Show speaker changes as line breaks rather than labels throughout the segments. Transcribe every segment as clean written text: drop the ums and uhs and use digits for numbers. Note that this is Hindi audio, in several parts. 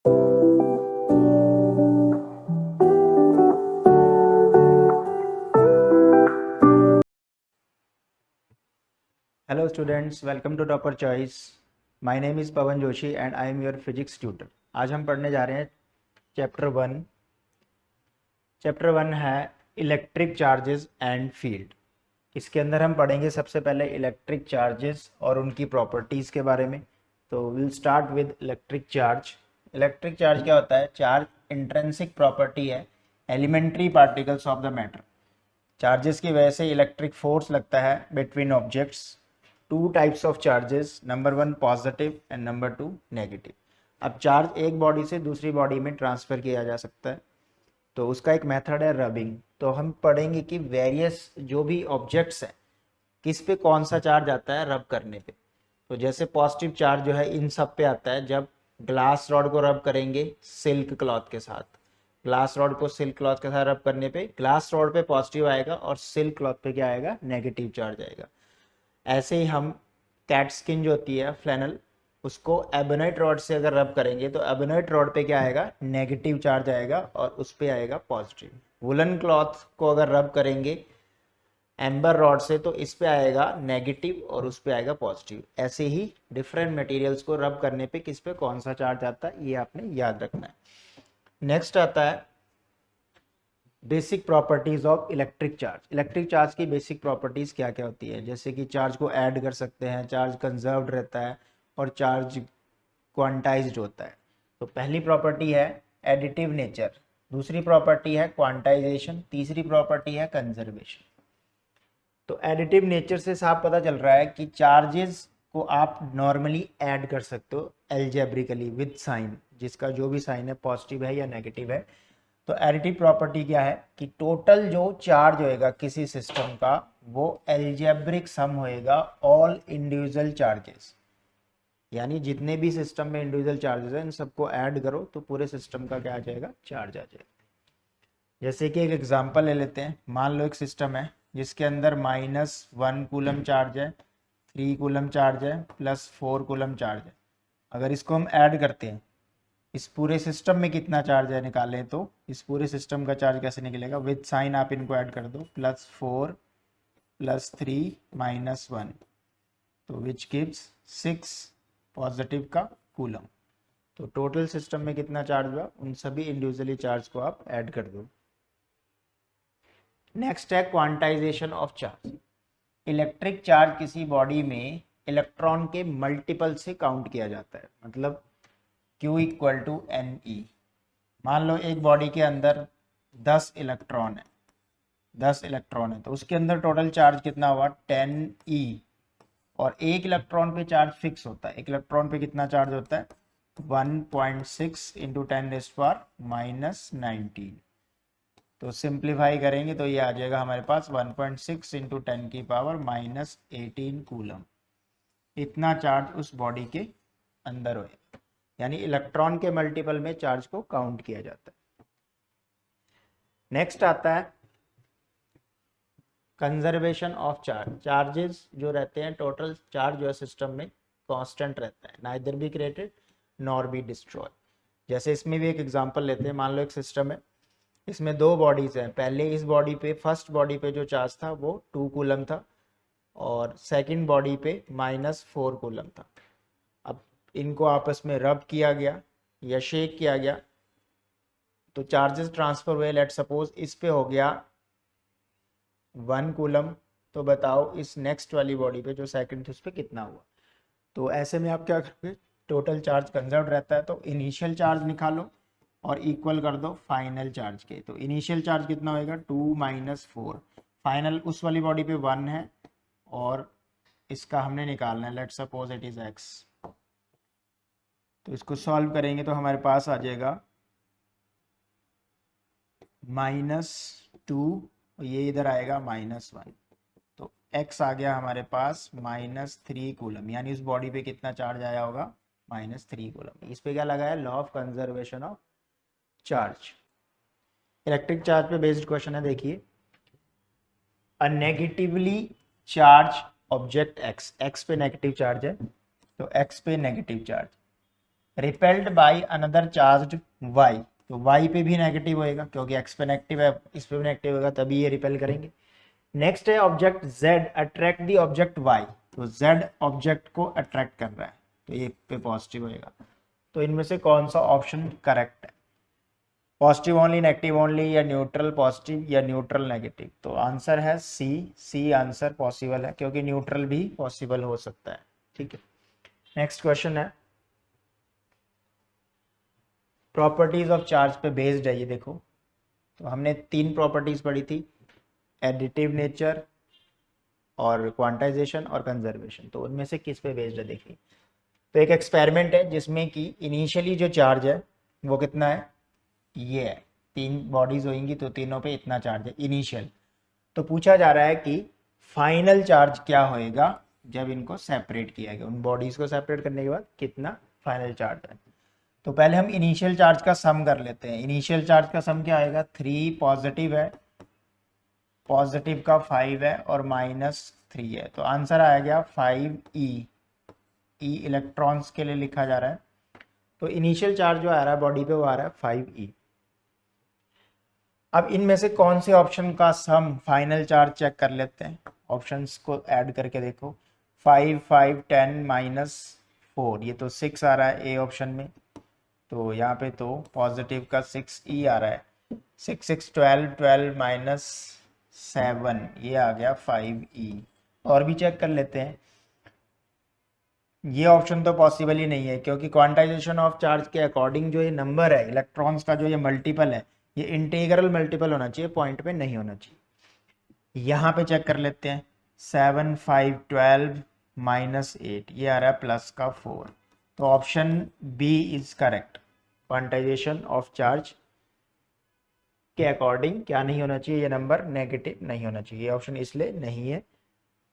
Hello students, welcome to Topper Choice. My name is Pawan Joshi and I am your physics tutor. आज हम पढ़ने जा रहे हैं चैप्टर वन। चैप्टर वन है इलेक्ट्रिक चार्जेस एंड फील्ड। इसके अंदर हम पढ़ेंगे सबसे पहले इलेक्ट्रिक चार्जेस और उनकी प्रॉपर्टीज़ के बारे में। तो will start with electric charge. Electric charge क्या होता है? चार्ज इंट्रिंसिक प्रॉपर्टी है elementary particles of the matter. Charges की वजह से इलेक्ट्रिक फोर्स लगता है between objects. Two types of charges, number one positive and number two negative. अब चार्ज एक बॉडी से दूसरी बॉडी में ट्रांसफ़र किया जा सकता है, तो उसका एक मेथड है रबिंग। तो हम पढ़ेंगे कि वेरियस जो भी ऑब्जेक्ट्स हैं किस पे कौन सा चार्ज आता है रब करने पे। तो जैसे पॉजिटिव चार्ज जो है इन सब पे आता है जब ग्लास रॉड को रब करेंगे सिल्क क्लॉथ के साथ। ग्लास रॉड को सिल्क क्लॉथ के साथ रब करने पे ग्लास रॉड पे पॉजिटिव आएगा और सिल्क क्लॉथ पे क्या आएगा? नेगेटिव चार्ज आएगा। ऐसे ही हम कैट स्किन जो होती है फ्लैनल, उसको एबोनाइट रॉड से अगर रब करेंगे तो एबोनाइट रॉड पे क्या आएगा? नेगेटिव चार्ज आएगा और उस पे आएगा पॉजिटिव। वुलन क्लॉथ को अगर रब करेंगे एम्बर रॉड से तो इस पे आएगा नेगेटिव और उस पे आएगा पॉजिटिव। ऐसे ही डिफरेंट मटेरियल्स को रब करने पे किस पे कौन सा चार्ज आता है ये आपने याद रखना है। नेक्स्ट आता है basic properties of electric charge. Electric charge की बेसिक प्रॉपर्टीज क्या क्या होती है? जैसे कि चार्ज को ऐड कर सकते हैं, चार्ज कंजर्व्ड रहता है और चार्ज क्वांटाइज्ड होता है। तो पहली प्रॉपर्टी है एडिटिव नेचर, दूसरी प्रॉपर्टी है क्वांटाइजेशन, तीसरी प्रॉपर्टी है कंजर्वेशन। तो एडिटिव नेचर से साफ पता चल रहा है कि चार्जेस को आप नॉर्मली ऐड कर सकते हो एल्जेब्रिकली विद साइन, जिसका जो भी साइन है पॉजिटिव है या नेगेटिव है। तो एडिटिव प्रॉपर्टी क्या है कि टोटल जो चार्ज होएगा किसी सिस्टम का वो एल्जेब्रिक सम होएगा ऑल इंडिविजुअल चार्जेस। यानी जितने भी सिस्टम में इंडिविजुअल चार्जेस हैं इन सबको ऐड करो तो पूरे सिस्टम का क्या आ जाएगा? चार्ज आ जाएगा। जैसे कि एक एग्जांपल ले लेते हैं। मान लो एक सिस्टम है जिसके अंदर -1 कूलम चार्ज है, 3 कूलम चार्ज है, +4 कूलम चार्ज है। अगर इसको हम ऐड करते हैं इस पूरे सिस्टम में कितना चार्ज है निकालें तो इस पूरे सिस्टम का चार्ज कैसे निकलेगा? विद साइन आप इनको ऐड कर दो, +4 +3 -1, तो विच गिव्स 6 पॉजिटिव का कूलम। तो टोटल सिस्टम में कितना चार्ज हुआ उन सभी इंडिविजुअली चार्ज को आप ऐड कर दो। नेक्स्ट है quantization of charge. Electric charge किसी बॉडी में इलेक्ट्रॉन के मल्टीपल से काउंट किया जाता है, मतलब Q = Ne। मान लो एक बॉडी के अंदर 10 इलेक्ट्रॉन है, 10 इलेक्ट्रॉन है तो उसके अंदर टोटल चार्ज कितना हुआ? 10E। और एक इलेक्ट्रॉन पे चार्ज फिक्स होता है। एक इलेक्ट्रॉन पे कितना चार्ज होता है? 1.6 × 10⁻⁻19। तो सिंप्लीफाई करेंगे तो ये आ जाएगा हमारे पास 1.6 × 10⁻⁻18 कूलम। इतना चार्ज उस बॉडी के अंदर होगा, यानी इलेक्ट्रॉन के मल्टीपल में चार्ज को काउंट किया जाता है। नेक्स्ट आता है कंजर्वेशन ऑफ चार्ज। चार्जेस जो रहते हैं टोटल चार्ज जो है सिस्टम में कांस्टेंट रहता है, neither be created nor be destroy. जैसे इसमें भी एक एग्जांपल लेते हैं। मान लो एक सिस्टम है, इसमें दो बॉडीज हैं। पहले इस बॉडी पे फर्स्ट बॉडी पे जो चार्ज था वो 2 कूलम था और सेकंड बॉडी पे -4 कूलम था। अब इनको आपस में रब किया गया या शेक किया गया तो चार्जेस ट्रांसफर हुए। लेट सपोज इस पे हो गया 1 कूलम, तो बताओ इस नेक्स्ट वाली बॉडी पे जो सेकंड थी उस पे कितना हुआ? तो ऐसे में आप क्या करोगे? टोटल चार्ज कंजर्व रहता है तो इनिशियल चार्ज निकालो और इक्वल कर दो फाइनल चार्ज के। तो इनिशियल चार्ज कितना होएगा? 2 - 4। फाइनल उस वाली बॉडी पे 1 है और इसका हमने निकालना है, let suppose it is x। तो इसको सॉल्व करेंगे तो हमारे पास आ जाएगा -2, ये इधर आएगा -1। तो x आ गया हमारे पास -3 कूलम, यानी उस बॉडी पे कितना चार्ज आया होगा? -3 कूलम। इस पे क्या लगा है? Law of conservation of charge. Electric charge पे बेस्ड क्वेश्चन है, देखिए। A negatively charge object x, x पे नेगेटिव चार्ज है तो x पे negative charge repelled by another charge Y, तो वाई पे भी नेगेटिव होएगा क्योंकि एक्स पे नेगेटिव है, इस पे भी नेगेटिव होगा, तभी ये रिपेल करेंगे। नेक्स्ट है object z attract the object y, तो z ऑब्जेक्ट को अट्रैक्ट कर रहा है, तो ये पे पॉजिटिव होएगा। तो इनमें से कौन सा ऑप्शन करेक्ट है, पॉजिटिव ओनली, नेगेटिव ओनली, या न्यूट्रल पॉजिटिव या न्यूट्रल नेगेटिव? तो आंसर है सी आंसर पॉसिबल है, क्योंकि न्यूट्रल भी पॉसिबल हो सकता है। ठीक है, नेक्स्ट क्वेश्चन है प्रॉपर्टीज ऑफ चार्ज पे बेस्ड है ये, देखो। तो हमने 3 प्रॉपर्टीज पढ़ी थी, एडिटिव नेचर और क्वांटाइजेशन और कंजर्वेशन, तो उनमें से किस पे बेस्ड है देखिए। तो एक एक्सपेरिमेंट है जिसमें कि इनिशियली जो चार्ज है वो कितना है, ये है, 3 बॉडीज होंगी तो तीनों पे इतना चार्ज है इनिशियल। तो पूछा जा रहा है कि फाइनल चार्ज क्या होएगा जब इनको सेपरेट किया गया, उन बॉडीज को सेपरेट करने के बाद कितना फाइनल चार्ज है। तो पहले हम इनिशियल चार्ज का सम कर लेते हैं। इनिशियल चार्ज का सम क्या आएगा, 3 पॉजिटिव है, पॉजिटिव का 5 है और -3 है, तो आंसर आ गया 5e। ई इलेक्ट्रॉन्स के लिए लिखा जा रहा है, तो इनिशियल चार्ज जो आ रहा है बॉडी पे वो आ रहा है 5e। अब इनमें से कौन से ऑप्शन का सम फाइनल चार्ज चेक कर लेते हैं, ऑप्शंस को ऐड करके देखो। 5 5 10 -4, ये तो 6 आ रहा है ए ऑप्शन में, तो यहाँ पे तो पॉजिटिव का 6e आ रहा है, 6 6 12 12 -7, ये आ गया 5e। और भी चेक कर लेते हैं, ये ऑप्शन तो पॉसिबल ही नहीं है, क्योंकि क्वांटाइजेशन ऑफ चार्ज के अकॉर्डिंग जो ये नंबर है इलेक्ट्रॉन्स का, जो ये मल्टीपल है, ये इंटीग्रल मल्टीपल होना चाहिए, पॉइंट पे नहीं होना चाहिए। यहाँ पे चेक कर लेते हैं, 7 5 12 -8, ये आ रहा है प्लस का 4, तो option B is correct. Quantization of charge के अकॉर्डिंग क्या नहीं होना चाहिए, ये नंबर नेगेटिव नहीं होना चाहिए, ये ऑप्शन इसलिए नहीं है।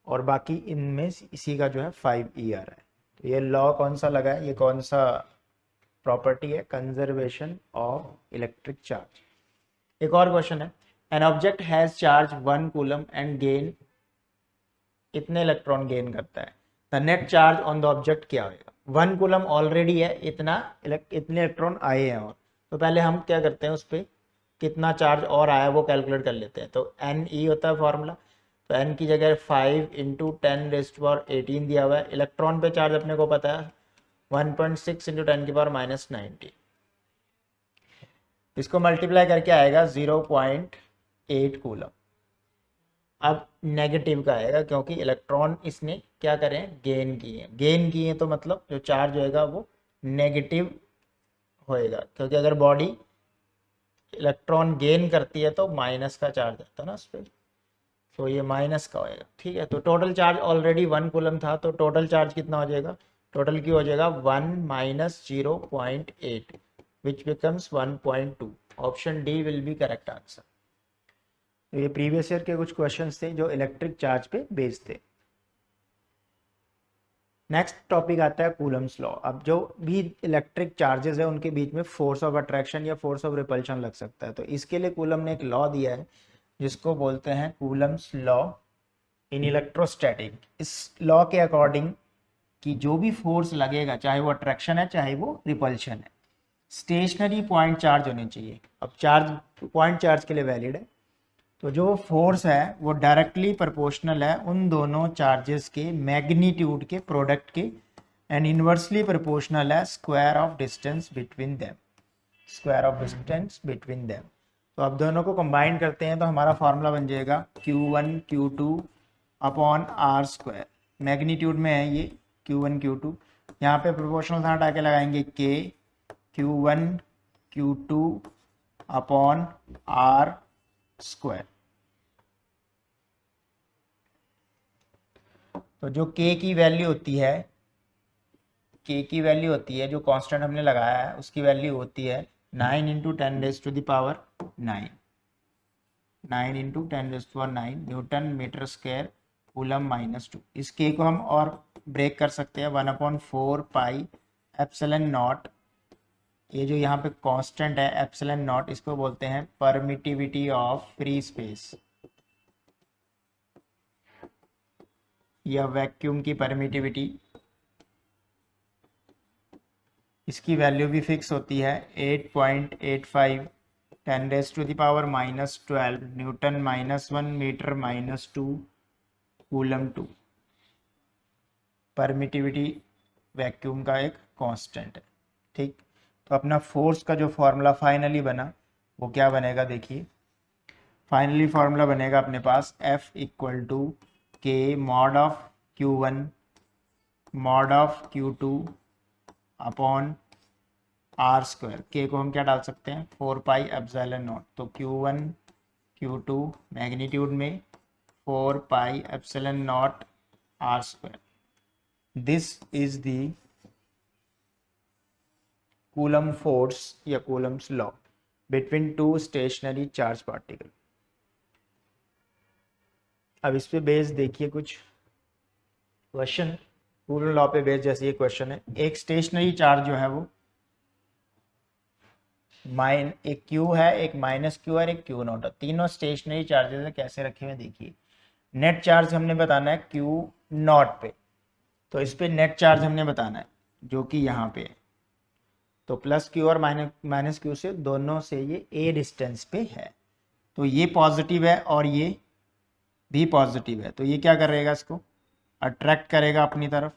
और बाकी इनमें इसी का जो है 5e आ रहा है। तो ये लॉ कौन सा लगा है, ये कौन सा प्रॉपर्टी है, कंजर्वेशन ऑफ इलेक्ट्रिक चार्ज। एक और क्वेश्चन है, an object has charge 1 coulomb and gain, इतने इलेक्ट्रॉन गेन करता है, the net charge on the object क्या होगा। 1 कूलम ऑलरेडी है, इतने इलेक्ट्रॉन आए हैं, और तो पहले हम क्या करते हैं, उस पर कितना चार्ज और आया वो कैलकुलेट कर लेते हैं। तो एन ई होता है फॉर्मूला, तो एन की जगह 5 × 10⁻18 दिया हुआ है, इलेक्ट्रॉन पे चार्ज अपने को पता है 1.6 × 10⁻90, इसको मल्टीप्लाई करके आएगा 0.8 कूलम। अब नेगेटिव का आएगा क्योंकि इलेक्ट्रॉन इसने क्या करें, गेन किए, गेन किए तो मतलब जो चार्ज होएगा वो नेगेटिव होएगा, क्योंकि अगर बॉडी इलेक्ट्रॉन गेन करती है तो माइनस का चार्ज आता है ना उस पर, तो ये माइनस का होएगा। ठीक है, तो टोटल चार्ज ऑलरेडी 1 कूलम था, तो टोटल चार्ज कितना हो जाएगा, टोटल की हो जाएगा 1 - 0.8 which becomes 1.2। Option D will be correct answer. तो ये प्रीवियस ईयर के कुछ क्वेश्चंस थे जो इलेक्ट्रिक चार्ज पे बेस्ड थे। नेक्स्ट टॉपिक आता है कूलम्स लॉ। अब जो भी इलेक्ट्रिक चार्जेस है उनके बीच में फोर्स ऑफ अट्रैक्शन या फोर्स ऑफ रिपल्शन लग सकता है, तो इसके लिए कूलम ने एक लॉ दिया है जिसको बोलते हैं कूलम्स लॉ इन इलेक्ट्रोस्टैटिक। इस लॉ के अकॉर्डिंग कि जो भी फोर्स लगेगा, चाहे वो अट्रैक्शन है चाहे वो रिपल्शन है, स्टेशनरी पॉइंट चार्ज होने चाहिए। अब चार्ज पॉइंट चार्ज के लिए वैलिड है, तो जो फोर्स है वो डायरेक्टली प्रोपोर्शनल है उन दोनों चार्जेस के मैग्नीट्यूड के प्रोडक्ट के, एंड इनवर्सली प्रोपोर्शनल है square of distance between them, square of distance between them. तो अब दोनों को कंबाइन करते हैं तो हमारा फॉर्मूला बन जाएगा Q1 Q2 upon R square. Magnitude में है ये Q1 Q2, यहाँ पे प्रोपोर्शनल था हटा के लगाएंगे K, Q1 Q2 upon R square. तो जो k की वैल्यू होती है, k की वैल्यू होती है जो कांस्टेंट हमने लगाया है उसकी वैल्यू होती है 9 × 10⁻9, 9 × 10⁻9 न्यूटन मीटर स्क्वायर कूलम -2। इस k को हम और ब्रेक कर सकते हैं, 1/4 पाई एप्सिलॉन नॉट, ये जो यहाँ पे कांस्टेंट है एप्सिलॉन नॉट, इसको बोलते हैं परमिटिविटी ऑफ फ्री स्पेस या वैक्यूम की परमिटिविटी। इसकी वैल्यू भी फिक्स होती है 8.85 10⁻⁻12 newton -1 metre -2 coulomb 2। Permittivity vacuum का एक कांस्टेंट है। ठीक, तो अपना फोर्स का जो फॉर्मूला फाइनली बना वो क्या बनेगा, देखिए फाइनली फॉर्मूला बनेगा अपने पास F equal to K mod of Q1 mod of Q2 upon R square. K को हम क्या डाल सकते हैं, 4πε0। तो Q1 Q2 मैग्नीट्यूड में 4πε0 R square. This is the coulomb force या Coulomb's law between two stationary charge particle. अब इस पे बेस देखिए कुछ क्वेश्चन, कूलम लॉ पे बेस जैसे ये क्वेश्चन है। एक स्टेशनरी चार्ज जो है वो एक क्यू है, एक -q है, एक क्यू नॉट है। तीनों स्टेशनरी चार्जेस है, कैसे रखे हुए देखिए। नेट चार्ज हमने बताना है क्यू नॉट पे, तो इस पे नेट चार्ज हमने बताना है जो कि यहाँ पे है। तो प्लस क्यू और माइनस क्यू से दोनों से ये ए डिस्टेंस पे है, तो ये पॉजिटिव है और ये भी पॉजिटिव है। तो ये क्या करेगा, इसको अट्रैक्ट करेगा अपनी तरफ।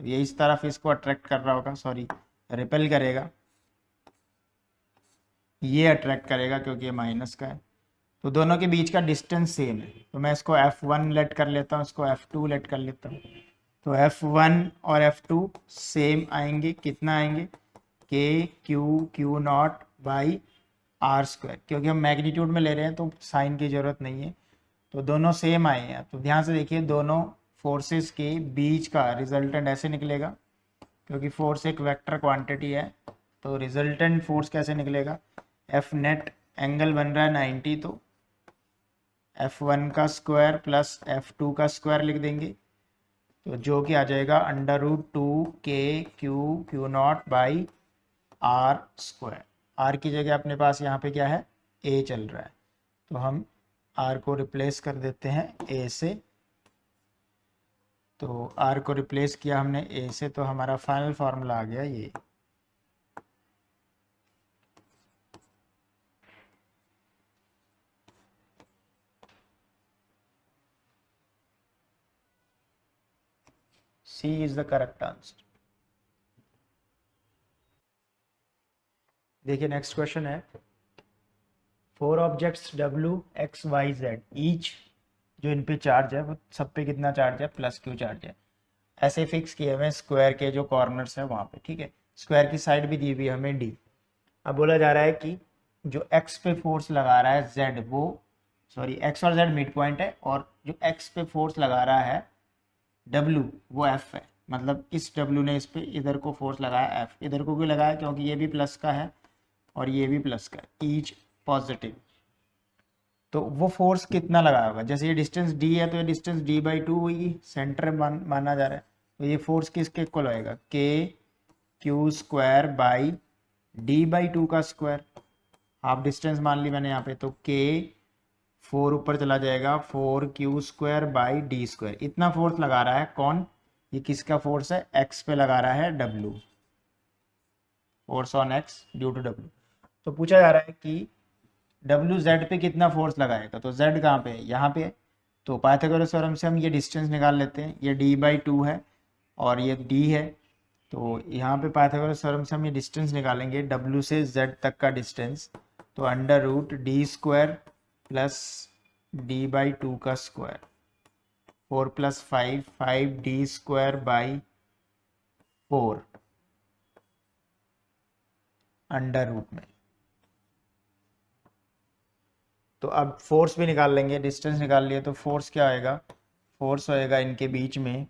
तो ये इस तरफ इसको अट्रैक्ट कर रहा होगा, सॉरी रिपेल करेगा, ये अट्रैक्ट करेगा क्योंकि ये माइनस का है। तो दोनों के बीच का डिस्टेंस सेम है, तो मैं इसको F1 लेट कर लेता हूँ, इसको F2 लेट कर लेता हूँ। तो F1 और F2 सेम आएंगे, कितना आएंगे, K Q naught by R square. क्योंकि हम मैग्नीट्यूड में ले रहे हैं तो साइन की ज़रूरत नहीं है, तो दोनों सेम आए हैं। तो ध्यान से देखिए, दोनों फोर्सेस के बीच का रिजल्टेंट ऐसे निकलेगा, क्योंकि फोर्स एक वेक्टर क्वांटिटी है। तो रिजल्टेंट फोर्स कैसे निकलेगा, एफ नेट एंगल बन रहा है 90, तो F1 का स्क्वायर प्लस F2 का स्क्वायर लिख देंगे, तो जो कि आ जाएगा √2 K Q naught by R square. R की जगह अपने पास यहाँ पे क्या है, ए चल रहा है, तो हम आर को रिप्लेस कर देते हैं ए से। तो आर को रिप्लेस किया हमने ए से, तो हमारा फाइनल फार्मूला आ गया ये। सी इज द करेक्ट आंसर। देखिए नेक्स्ट क्वेश्चन है, 4 objects W X Y Z each, जो इन पे चार्ज है वो सब पे कितना चार्ज है, +Q चार्ज है। ऐसे फिक्स किए हुए स्क्वायर के जो कॉर्नर्स है वहाँ पे, ठीक है। स्क्वायर की साइड भी दी हुई है हमें D। अब बोला जा रहा है कि जो X पे फोर्स लगा रहा है Z, वो सॉरी X और Z मिड पॉइंट है, और जो X पे फोर्स लगा रहा है W वो F है। मतलब इस W ने इस पे इधर को फोर्स लगाया F, इधर को भी लगाया क्योंकि ये भी प्लस का है और ये भी प्लस का है, ईच पॉजिटिव। तो वो फोर्स कितना लगा होगा, जैसे ये डिस्टेंस D है तो ये डिस्टेंस D/2 हुई, सेंटर माना जा रहा है। तो ये फोर्स किसके इक्वल होएगा, KQ² बाई D/2 का स्क्वायर। हाफ डिस्टेंस मान ली मैंने यहाँ पे, तो K 4 ऊपर चला जाएगा, 4Q² बाई D²। इतना फोर्स लगा रहा है कौन, ये किसका फोर्स है, X पे लगा रहा है W, force on X due to W। तो पूछा जा रहा है कि W Z पे कितना फोर्स लगाएगा, तो Z कहाँ पे है, यहाँ पे है। तो पाइथागोरस थ्योरम से हम ये डिस्टेंस निकाल लेते हैं, ये D/2 है और ये D है। तो यहाँ पे पाइथागोरस थ्योरम से हम ये डिस्टेंस निकालेंगे, W से Z तक का डिस्टेंस। तो √D² प्लस D/2 का स्क्वायर, 4 + 5 5D² बाई 4 √ में। तो अब फोर्स भी निकाल लेंगे, डिस्टेंस निकाल लिए, तो फोर्स क्या आएगा, फोर्स होएगा इनके बीच में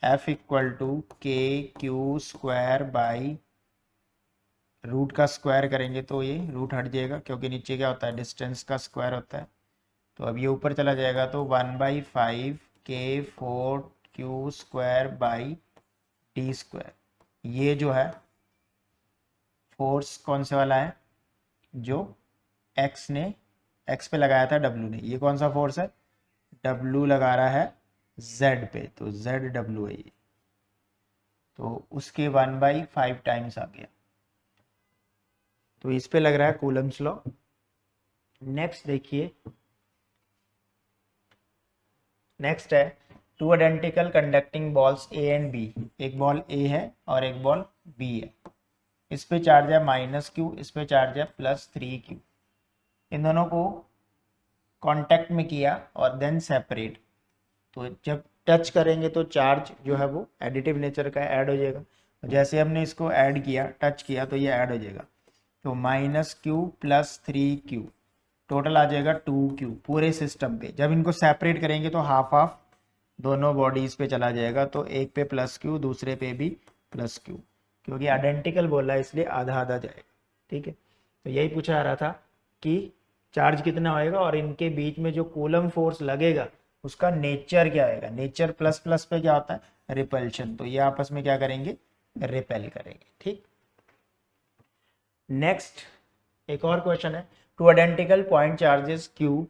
F equal to KQ² by root का स्क्वायर करेंगे तो ये रूट हट जाएगा, क्योंकि नीचे क्या होता है, डिस्टेंस का स्क्वायर होता है। तो अब ये ऊपर चला जाएगा, तो 1/5 K4Q² बाई D²। ये जो है फोर्स कौन से वाला है, जो X पे लगाया था W ने। ये कौन सा फोर्स है, W लगा रहा है Z पे, तो ZW है ये। तो उसके 1/5 टाइम्स आ गया। तो इस पे लग रहा है कूलम्स लॉ। नेक्स्ट देखिए, नेक्स्ट है two identical conducting balls A and B. एक बॉल ए है और एक बॉल बी है। इस पे चार्ज है -q, इस पे चार्ज है +3q। इन दोनों को कांटेक्ट में किया और देन सेपरेट। तो जब टच करेंगे तो चार्ज जो है वो एडिटिव नेचर का ऐड हो जाएगा। जैसे हमने इसको ऐड किया, टच किया, तो ये ऐड हो जाएगा। तो -q + 3q टोटल आ जाएगा 2q पूरे सिस्टम पे। जब इनको सेपरेट करेंगे तो हाफ हाफ दोनों बॉडीज पे चला जाएगा। तो एक पे +q, दूसरे पे भी +q, क्योंकि आइडेंटिकल बोला है इसलिए आधा आधा जाएगा। ठीक है, तो यही पूछा जा रहा था कि चार्ज कितना होएगा और इनके बीच में जो कूलम फोर्स लगेगा उसका नेचर क्या आएगा। नेचर प्लस प्लस पे क्या होता है, रिपल्शन। तो ये आपस में क्या करेंगे, रिपेल करेंगे। ठीक, नेक्स्ट एक और क्वेश्चन है, two identical point charges q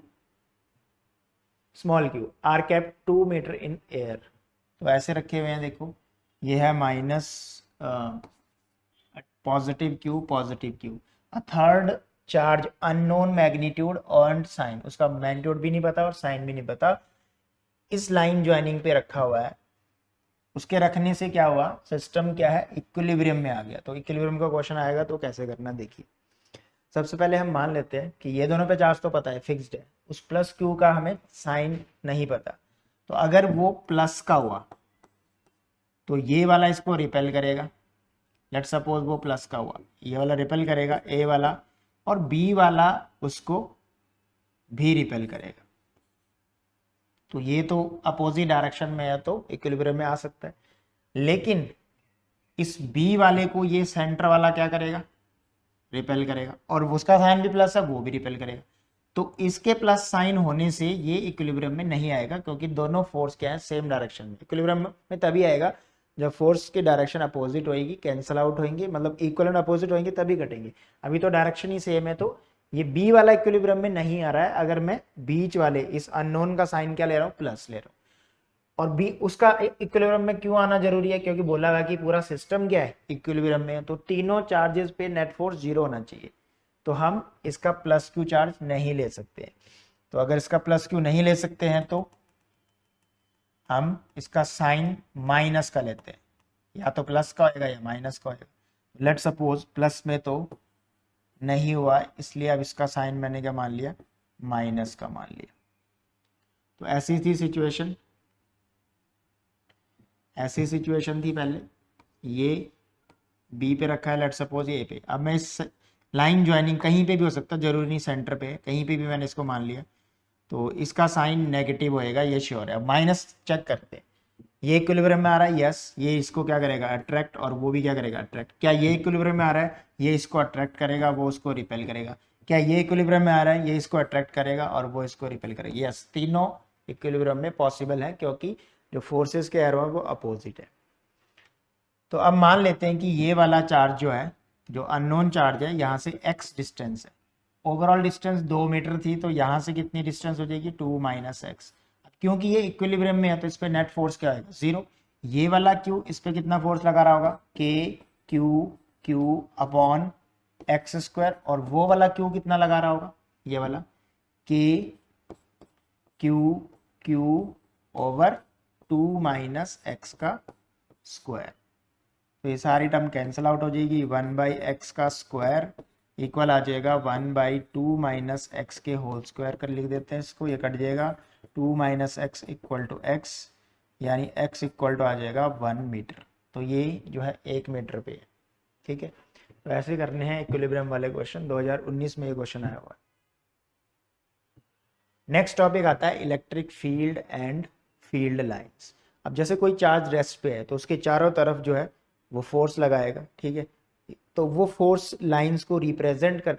small q are kept 2 metre in air. तो ऐसे रखे हुए हैं, देखो ये है minus positive q, a third charge unknown magnitude and sign. उसका मैग्नीट्यूड भी नहीं पता और साइन भी नहीं पता, इस लाइन ज्वाइनिंग पे रखा हुआ है। उसके रखने से क्या हुआ, सिस्टम क्या है, इक्विलिब्रियम में आ गया। तो इक्विलिब्रियम का क्वेश्चन आएगा तो कैसे करना, देखिए सबसे पहले हम मान लेते हैं कि ये दोनों पे चार्ज तो पता है, फिक्स्ड है। उस +q का हमें साइन नहीं पता। तो अगर वो प्लस का हुआ तो ये वाला इसको रिपेल करेगा। लेट सपोज वो प्लस का हुआ, ये वाला रिपेल करेगा ए वाला, और बी वाला उसको भी रिपेल करेगा। तो ये तो अपोजिट डायरेक्शन में है तो इक्विलिब्रियम में आ सकता है। लेकिन इस बी वाले को ये सेंटर वाला क्या करेगा, रिपेल करेगा, और उसका साइन भी प्लस है, वो भी रिपेल करेगा। तो इसके प्लस साइन होने से ये इक्विलिब्रियम में नहीं आएगा, क्योंकि दोनों फोर्स क्या है, सेम डायरेक्शन में। इक्विलिब्रियम में तभी आएगा जब फोर्स की डायरेक्शन अपोजिट होएगी, कैंसल आउट होंगे, मतलब इक्वल एंड अपोजिट होंगे तभी कटेंगे। अभी तो डायरेक्शन ही सेम है, तो ये बी वाला इक्विलिब्रियम में नहीं आ रहा है अगर मैं बीच वाले इस अननोन का साइन क्या ले रहा हूँ, प्लस ले रहा हूँ। और बी उसका इक्विलिब्रियम में क्यों आना जरूरी है, क्योंकि बोला हुआ कि पूरा सिस्टम क्या है, इक्विलिब्रियम में है। तो तीनों चार्जेस पे नेट फोर्स 0 होना चाहिए। तो हम इसका +q चार्ज नहीं ले सकते। तो अगर इसका +q नहीं ले सकते हैं तो हम इसका साइन माइनस का लेते हैं, या तो प्लस का होगा या माइनस का होगा। लेट सपोज प्लस में तो नहीं हुआ, इसलिए अब इसका साइन मैंने क्या मान लिया, माइनस का मान लिया। तो ऐसी थी सिचुएशन, ऐसी सिचुएशन थी पहले। ये बी पे रखा है, लेट सपोज ये पे। अब मैं इस लाइन ज्वाइनिंग कहीं पे भी हो सकता है, जरूरी नहीं सेंटर पे, कहीं पे भी मैंने इसको मान लिया। तो इसका साइन नेगेटिव होएगा, ये श्योर है। अब माइनस चेक करते हैं, ये इक्विलिब्रियम में आ रहा है, यस। ये इसको क्या करेगा, अट्रैक्ट, और वो भी क्या करेगा, अट्रैक्ट। क्या ये इक्विलिब्रियम में आ रहा है, ये इसको अट्रैक्ट करेगा, वो उसको रिपेल करेगा। क्या ये इक्विलिब्रियम में आ रहा है, ये इसको अट्रैक्ट करेगा और वो इसको रिपेल करेगा। यस, तीनों इक्विलिब्रियम में पॉसिबल है, क्योंकि जो फोर्सेस के एरो है वो अपोजिट है। तो अब मान लेते हैं कि ये वाला चार्ज जो है, जो अननोन चार्ज है, यहाँ से x डिस्टेंस है। ओवरऑल डिस्टेंस 2 मीटर थी, तो यहाँ से कितनी डिस्टेंस हो जाएगी, 2 - x। क्योंकि ये इक्विलिब्रियम में है तो इस पे नेट फोर्स क्या आएगा, 0। ये वाला q, इस पे कितना फोर्स लगा रहा होगा, k/q/x²। और वो वाला q कितना लगा रहा होगा, ये वाला k/q/2 - x²। तो ये सारी टर्म कैंसिल आउट हो जाएगी। 1/x² इक्वल आ जाएगा 1/2 - x के होल स्क्वायर कर लिख देते हैं इसको, ये कट जाएगा। 2 - x = x, यानी x इक्वल टू आ जाएगा 1 मीटर। तो ये जो है 1 मीटर पे है। ठीक है, तो ऐसे करने हैं इक्विलिब्रियम वाले क्वेश्चन। 2019 में ये क्वेश्चन आया हुआ है। नेक्स्ट टॉपिक आता है electric field and field lines. अब जैसे कोई चार्ज रेस्ट पे है तो उसके चारों तरफ जो है वो फोर्स लगाएगा। ठीक है, तो वो फोर्स लाइंस को रिप्रेजेंट कर,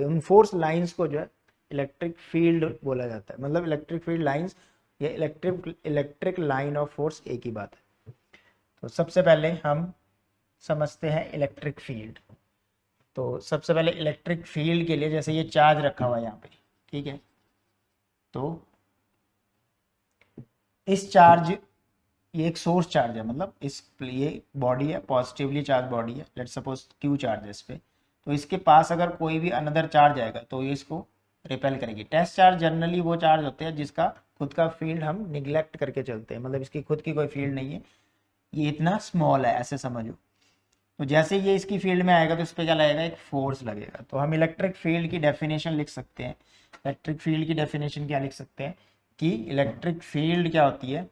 उन फोर्स लाइंस को जो है इलेक्ट्रिक फील्ड बोला जाता है। मतलब इलेक्ट्रिक फील्ड लाइंस या इलेक्ट्रिक लाइन ऑफ फोर्स एक ही बात है। तो सबसे पहले हम समझते हैं इलेक्ट्रिक फील्ड। तो सबसे पहले इलेक्ट्रिक फील्ड के लिए, जैसे ये चार्ज रखा हुआ है यहाँ पे, ठीक है, तो इस चार्ज ये एक सोर्स चार्ज है, मतलब इस ये बॉडी है, पॉजिटिवली चार्ज बॉडी है, लेट्स सपोज क्यू चार्ज है इस पे, तो इसके पास अगर कोई भी अनदर चार्ज आएगा तो ये इसको रिपेल करेगी। टेस्ट चार्ज जनरली वो चार्ज होते हैं जिसका खुद का फील्ड हम निग्लेक्ट करके चलते हैं, मतलब इसकी खुद की कोई फील्ड नहीं है, ये इतना स्मॉल है ऐसे समझो। तो जैसे ये इसकी फील्ड में आएगा तो इस पर क्या लगेगा, एक फोर्स लगेगा। तो हम इलेक्ट्रिक फील्ड की डेफिनेशन लिख सकते हैं। इलेक्ट्रिक फील्ड की डेफिनेशन क्या लिख सकते हैं कि इलेक्ट्रिक फील्ड क्या होती है,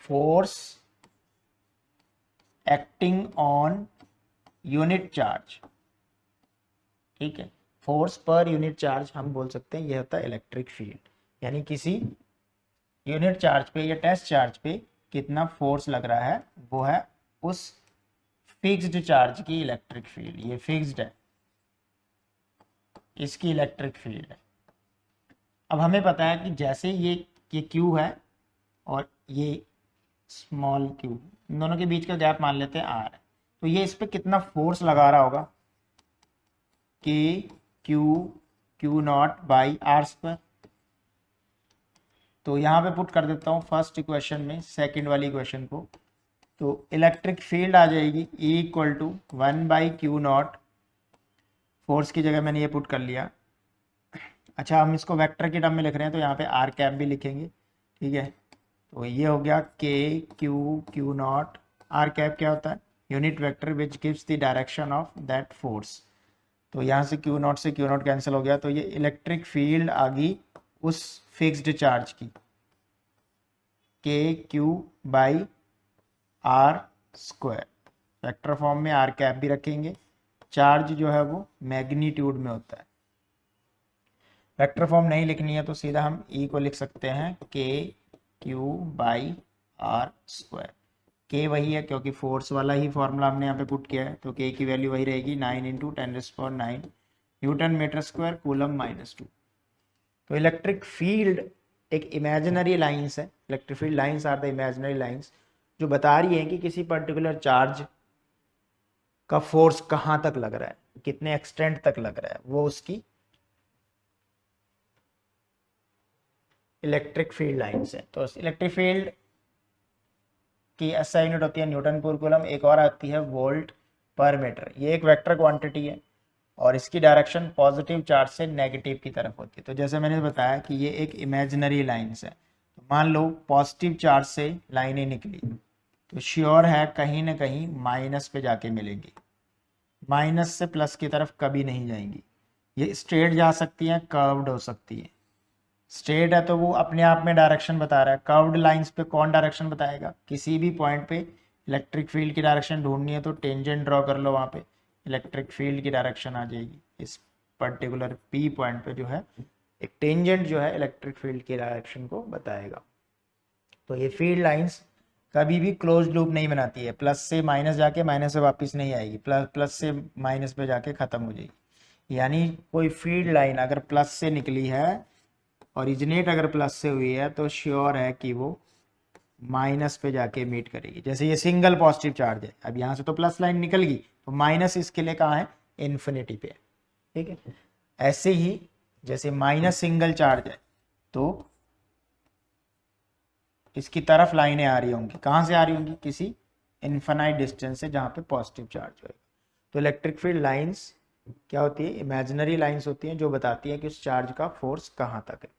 force acting on unit charge. ठीक है, फोर्स पर यूनिट चार्ज हम बोल सकते हैं, यह होता है इलेक्ट्रिक फील्ड। यानी किसी यूनिट चार्ज पे या टेस्ट चार्ज पे कितना फोर्स लग रहा है वो है उस फिक्स्ड चार्ज की इलेक्ट्रिक फील्ड। ये फिक्स्ड है, इसकी इलेक्ट्रिक फील्ड है। अब हमें पता है कि जैसे ये क्यू है और ये स्मॉल क्यू, इन दोनों के बीच का गैप मान लेते हैं आर है, तो ये इस पे कितना फोर्स लगा रहा होगा, K Q naught by R square. तो यहाँ पे पुट कर देता हूँ फर्स्ट इक्वेशन में सेकंड वाली इक्वेशन को, तो इलेक्ट्रिक फील्ड आ जाएगी E equal to 1/Q0, force की जगह मैंने ये पुट कर लिया। अच्छा, हम इसको वेक्टर की टर्म में लिख रहे हैं तो यहाँ पे आर कैप भी लिखेंगे। ठीक है, तो ये हो गया Q0। आर कैप क्या होता है, unit vector which gives the direction of that force. तो यहाँ से Q0 से Q0 कैंसिल हो गया, तो ये इलेक्ट्रिक फील्ड आ गई उस फिक्स्ड चार्ज की, KQ/R²। वेक्टर फॉर्म में आर कैप भी रखेंगे। चार्ज जो है वो मैग्नीट्यूड में होता है। वेक्टर फॉर्म नहीं लिखनी है तो सीधा हम E को लिख सकते हैं KQ/R²। K वही है क्योंकि फोर्स वाला ही फॉर्मूला हमने यहाँ पे पुट किया है, तो K की वैल्यू वही रहेगी 9 × 10⁹ न्यूटन मीटर स्क्वायर कूलम -2। तो इलेक्ट्रिक फील्ड एक इमेजिनरी लाइंस है। Electric field lines are the imaginary lines जो बता रही है कि किसी पर्टिकुलर चार्ज का फोर्स कहाँ तक लग रहा है, कितने एक्सटेंट तक लग रहा है, वो उसकी इलेक्ट्रिक फील्ड लाइंस है। तो इलेक्ट्रिक फील्ड की SI यूनिट होती है न्यूटन पर कूलम, एक और आती है वोल्ट पर मीटर। ये एक वेक्टर क्वांटिटी है और इसकी डायरेक्शन पॉजिटिव चार्ज से नेगेटिव की तरफ होती है। तो जैसे मैंने बताया कि ये एक इमेजिनरी लाइंस है, तो मान लो पॉजिटिव चार्ज से लाइनें निकली तो श्योर है कहीं ना कहीं माइनस पे जाके मिलेंगी, माइनस से प्लस की तरफ कभी नहीं जाएंगी। ये स्ट्रेट जा सकती हैं, कर्व्ड हो सकती है। स्ट्रेट है तो वो अपने आप में डायरेक्शन बता रहा है, कर्व्ड लाइंस पे कौन डायरेक्शन बताएगा। किसी भी पॉइंट पे इलेक्ट्रिक फील्ड की डायरेक्शन ढूंढनी है तो टेंजेंट ड्रॉ कर लो, वहाँ पे इलेक्ट्रिक फील्ड की डायरेक्शन आ जाएगी। इस पर्टिकुलर P पॉइंट पे जो है एक टेंजेंट जो है इलेक्ट्रिक फील्ड की डायरेक्शन को बताएगा। तो ये फील्ड लाइंस कभी भी क्लोज लूप नहीं बनाती है, प्लस से माइनस जाके माइनस से वापस नहीं आएगी, प्लस से माइनस पे जाके खत्म हो जाएगी। यानी कोई फील्ड लाइन अगर प्लस से निकली है, ओरिजिनेट अगर प्लस से हुई है, तो श्योर है कि वो माइनस पे जाके मीट करेगी। जैसे ये सिंगल पॉजिटिव चार्ज है, अब यहाँ से तो प्लस लाइन निकल गई तो माइनस इसके लिए कहाँ है, इन्फिनिटी पे। ठीक है, ऐसे ही जैसे माइनस सिंगल चार्ज है तो इसकी तरफ लाइनें आ रही होंगी, कहाँ से आ रही होंगी, किसी इन्फिनाइट डिस्टेंस से जहाँ पे पॉजिटिव चार्ज होगा। तो इलेक्ट्रिक फील्ड लाइंस क्या होती है, इमेजिनरी लाइंस होती हैं जो बताती हैं कि उस चार्ज का फोर्स कहाँ तक है।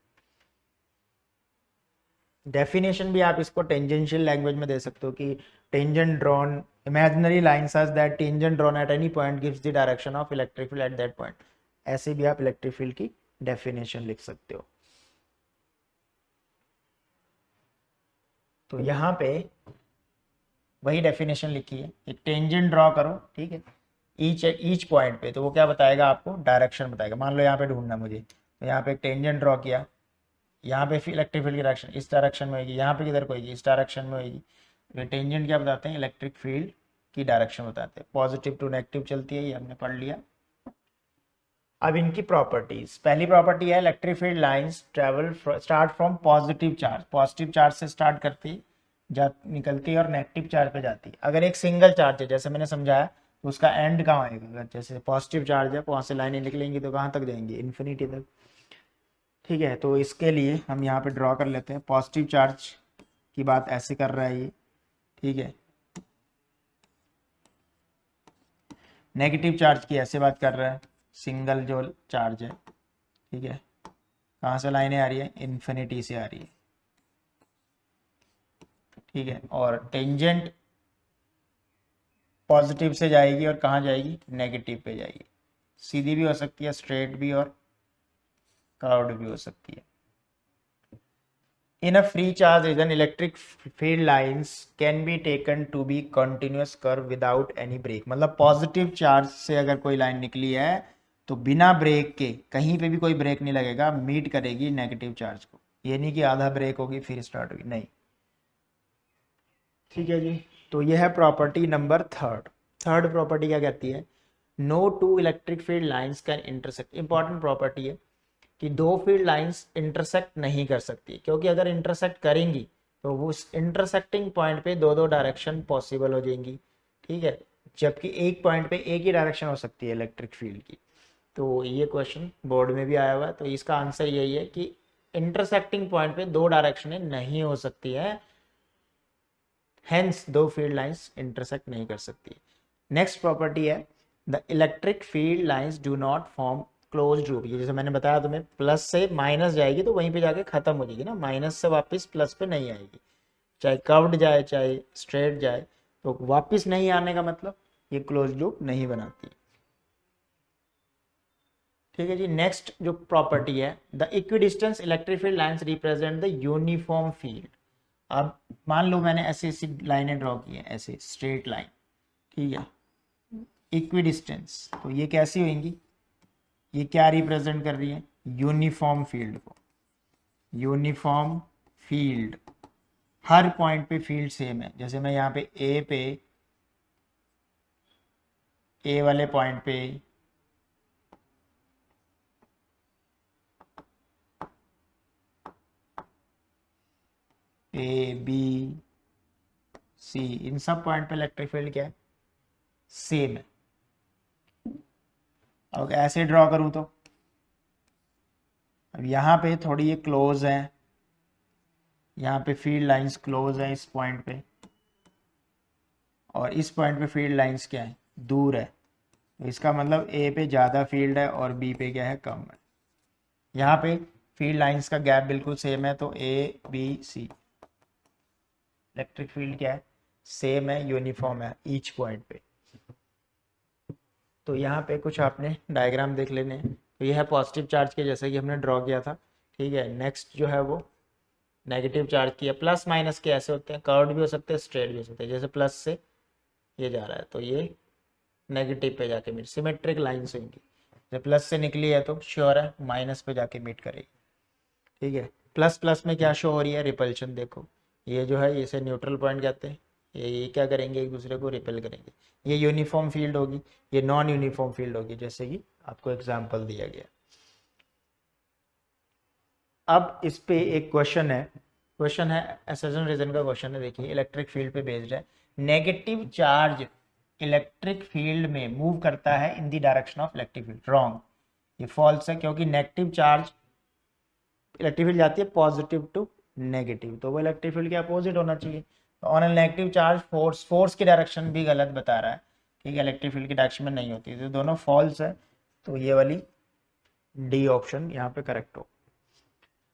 डेफिनेशन भी आप इसको टेंजेंशियल लैंग्वेज में दे सकते हो कि tangent drawn imaginary line such that tangent drawn at any point gives the direction of electric field at that point. ऐसे भी आप इलेक्ट्रिक फील्ड की डेफिनेशन लिख सकते हो। तो यहाँ पे वही डेफिनेशन लिखी है, एक टेंजेंट ड्रॉ करो। ठीक है, ईच पॉइंट पे, तो वो क्या बताएगा, आपको डायरेक्शन बताएगा। मान लो यहाँ पे ढूंढना मुझे, तो यहाँ पे एक टेंजेंट ड्रॉ किया, यहाँ पे इलेक्ट्रिक फील्ड की डायरेक्शन इस डायरेक्शन में होगी, यहाँ पे किधर को होगी, इस डायरेक्शन में होगी। ये टेंजेंट क्या बताते हैं, इलेक्ट्रिक फील्ड की डायरेक्शन बताते हैं। पॉजिटिव टू नेगेटिव चलती है, ये हमने पढ़ लिया। अब इनकी प्रॉपर्टीज, पहली प्रॉपर्टी है electric field lines travel start from positive charge. Positive charge से स्टार्ट करती जा निकलती है और नेगेटिव चार्ज पे जाती है। अगर एक सिंगल चार्ज है जैसे मैंने समझाया, तो उसका एंड कहाँ आएगा। अगर जैसे पॉजिटिव चार्ज है, वहाँ से लाइनें निकलेंगी तो कहाँ तक जाएंगी, इन्फिनिटी तक। ठीक है, तो इसके लिए हम यहाँ पे ड्रॉ कर लेते हैं। पॉजिटिव चार्ज की बात ऐसे कर रहा है ये, ठीक है। नेगेटिव चार्ज की ऐसे बात कर रहा है, सिंगल जो चार्ज है, ठीक है। कहाँ से लाइनें आ रही है, इन्फिनिटी से आ रही है, ठीक है। और टेंजेंट पॉजिटिव से जाएगी और कहाँ जाएगी, नेगेटिव पे जाएगी। सीधी भी हो सकती है, स्ट्रेट भी, और कर्व्ड भी हो सकती है। In a free charge region, electric field lines can be taken to be continuous curve without any break। मतलब पॉजिटिव चार्ज से अगर कोई लाइन निकली है तो बिना ब्रेक के, कहीं पे भी कोई ब्रेक नहीं लगेगा, मीट करेगी नेगेटिव चार्ज को। ये नहीं कि आधा ब्रेक होगी फिर स्टार्ट होगी, नहीं, ठीक है जी। तो ये है property number third. Third property क्या कहती है, no two electric field lines can intersect. Important property है कि दो फील्ड लाइंस इंटरसेक्ट नहीं कर सकती, क्योंकि अगर इंटरसेक्ट करेंगी तो वो उस इंटरसेक्टिंग पॉइंट पे दो दो डायरेक्शन पॉसिबल हो जाएंगी, ठीक है। जबकि एक पॉइंट पे एक ही डायरेक्शन हो सकती है इलेक्ट्रिक फील्ड की। तो ये क्वेश्चन बोर्ड में भी आया हुआ है, तो इसका आंसर यही है कि इंटरसेक्टिंग पॉइंट पे दो डायरेक्शन नहीं हो सकती है, हेंस दो फील्ड लाइंस इंटरसेक्ट नहीं कर सकती। नेक्स्ट प्रॉपर्टी है, the electric field lines do not form closed loop. ये जैसे मैंने बताया तुम्हें, प्लस से माइनस जाएगी तो वहीं पे जाके खत्म हो जाएगी ना, माइनस से वापस प्लस पे नहीं आएगी, चाहे कर्व्ड जाए चाहे स्ट्रेट जाए, तो वापस नहीं आने का मतलब ये क्लोज लूप नहीं बनाती, ठीक है जी। नेक्स्ट जो प्रॉपर्टी है, the equidistance electric field lines represent the uniform field. अब मान लो मैंने ऐसे ऐसी लाइनें ड्रॉ की हैं, ऐसे स्ट्रेट लाइन, ठीक है, इक्विडिस्टेंस, तो ये कैसी होंगी, ये क्या रिप्रेजेंट कर रही है, यूनिफॉर्म फील्ड को। यूनिफॉर्म फील्ड, हर पॉइंट पे फील्ड सेम है। जैसे मैं यहाँ पे ए वाले पॉइंट पे ए बी सी, इन सब पॉइंट पे इलेक्ट्रिक फील्ड क्या है, सेम है। अब ऐसे ड्रॉ करूं तो अब यहाँ पे थोड़ी ये क्लोज है, यहाँ पे फील्ड लाइंस क्लोज है इस पॉइंट पे, और इस पॉइंट पे फील्ड लाइंस क्या है, दूर है। तो इसका मतलब ए पे ज़्यादा फील्ड है और बी पे क्या है, कम है। यहाँ पे फील्ड लाइंस का गैप बिल्कुल सेम है, तो A B C, electric field क्या है, सेम है, यूनिफॉर्म है ईच पॉइंट पे। तो यहाँ पे कुछ आपने डायग्राम देख लेने हैं। तो ये है पॉजिटिव चार्ज के जैसे कि हमने ड्रॉ किया था, ठीक है। नेक्स्ट जो है वो नेगेटिव चार्ज की है। प्लस माइनस के ऐसे होते हैं, कर्व्ड भी हो सकते हैं, स्ट्रेट भी हो सकते हैं। जैसे प्लस से ये जा रहा है तो ये नेगेटिव पे जाके मीट, सिमेट्रिक लाइन्स होंगी। जब प्लस से निकली है तो श्योर है माइनस पे जाके मीट करेगी, ठीक है। प्लस प्लस में क्या शो हो रही है, रिपल्शन। देखो ये जो है इसे न्यूट्रल पॉइंट कहते हैं, ये क्या करेंगे, एक दूसरे को रिपेल करेंगे। ये यूनिफॉर्म फील्ड होगी, ये नॉन यूनिफॉर्म फील्ड होगी, जैसे कि आपको एग्जाम्पल दिया गया। अब इस पे एक क्वेश्चन है एसर्शन रीजन का क्वेश्चन है। देखिए इलेक्ट्रिक फील्ड पे बेस्ड है। नेगेटिव चार्ज इलेक्ट्रिक फील्ड में मूव करता है in the direction of electric field. Wrong, ये फॉल्स है, क्योंकि नेगेटिव चार्ज इलेक्ट्रिक फील्ड जाती है पॉजिटिव टू नेगेटिव, तो वो इलेक्ट्रिक फील्ड के अपोजिट होना चाहिए। तो ऑन नेगेटिव चार्ज फोर्स की डायरेक्शन भी गलत बता रहा है, ठीक है, इलेक्ट्रिक फील्ड की डायरेक्शन में नहीं होती, तो दोनों फॉल्स है। तो ये वाली डी ऑप्शन यहाँ पे करेक्ट हो।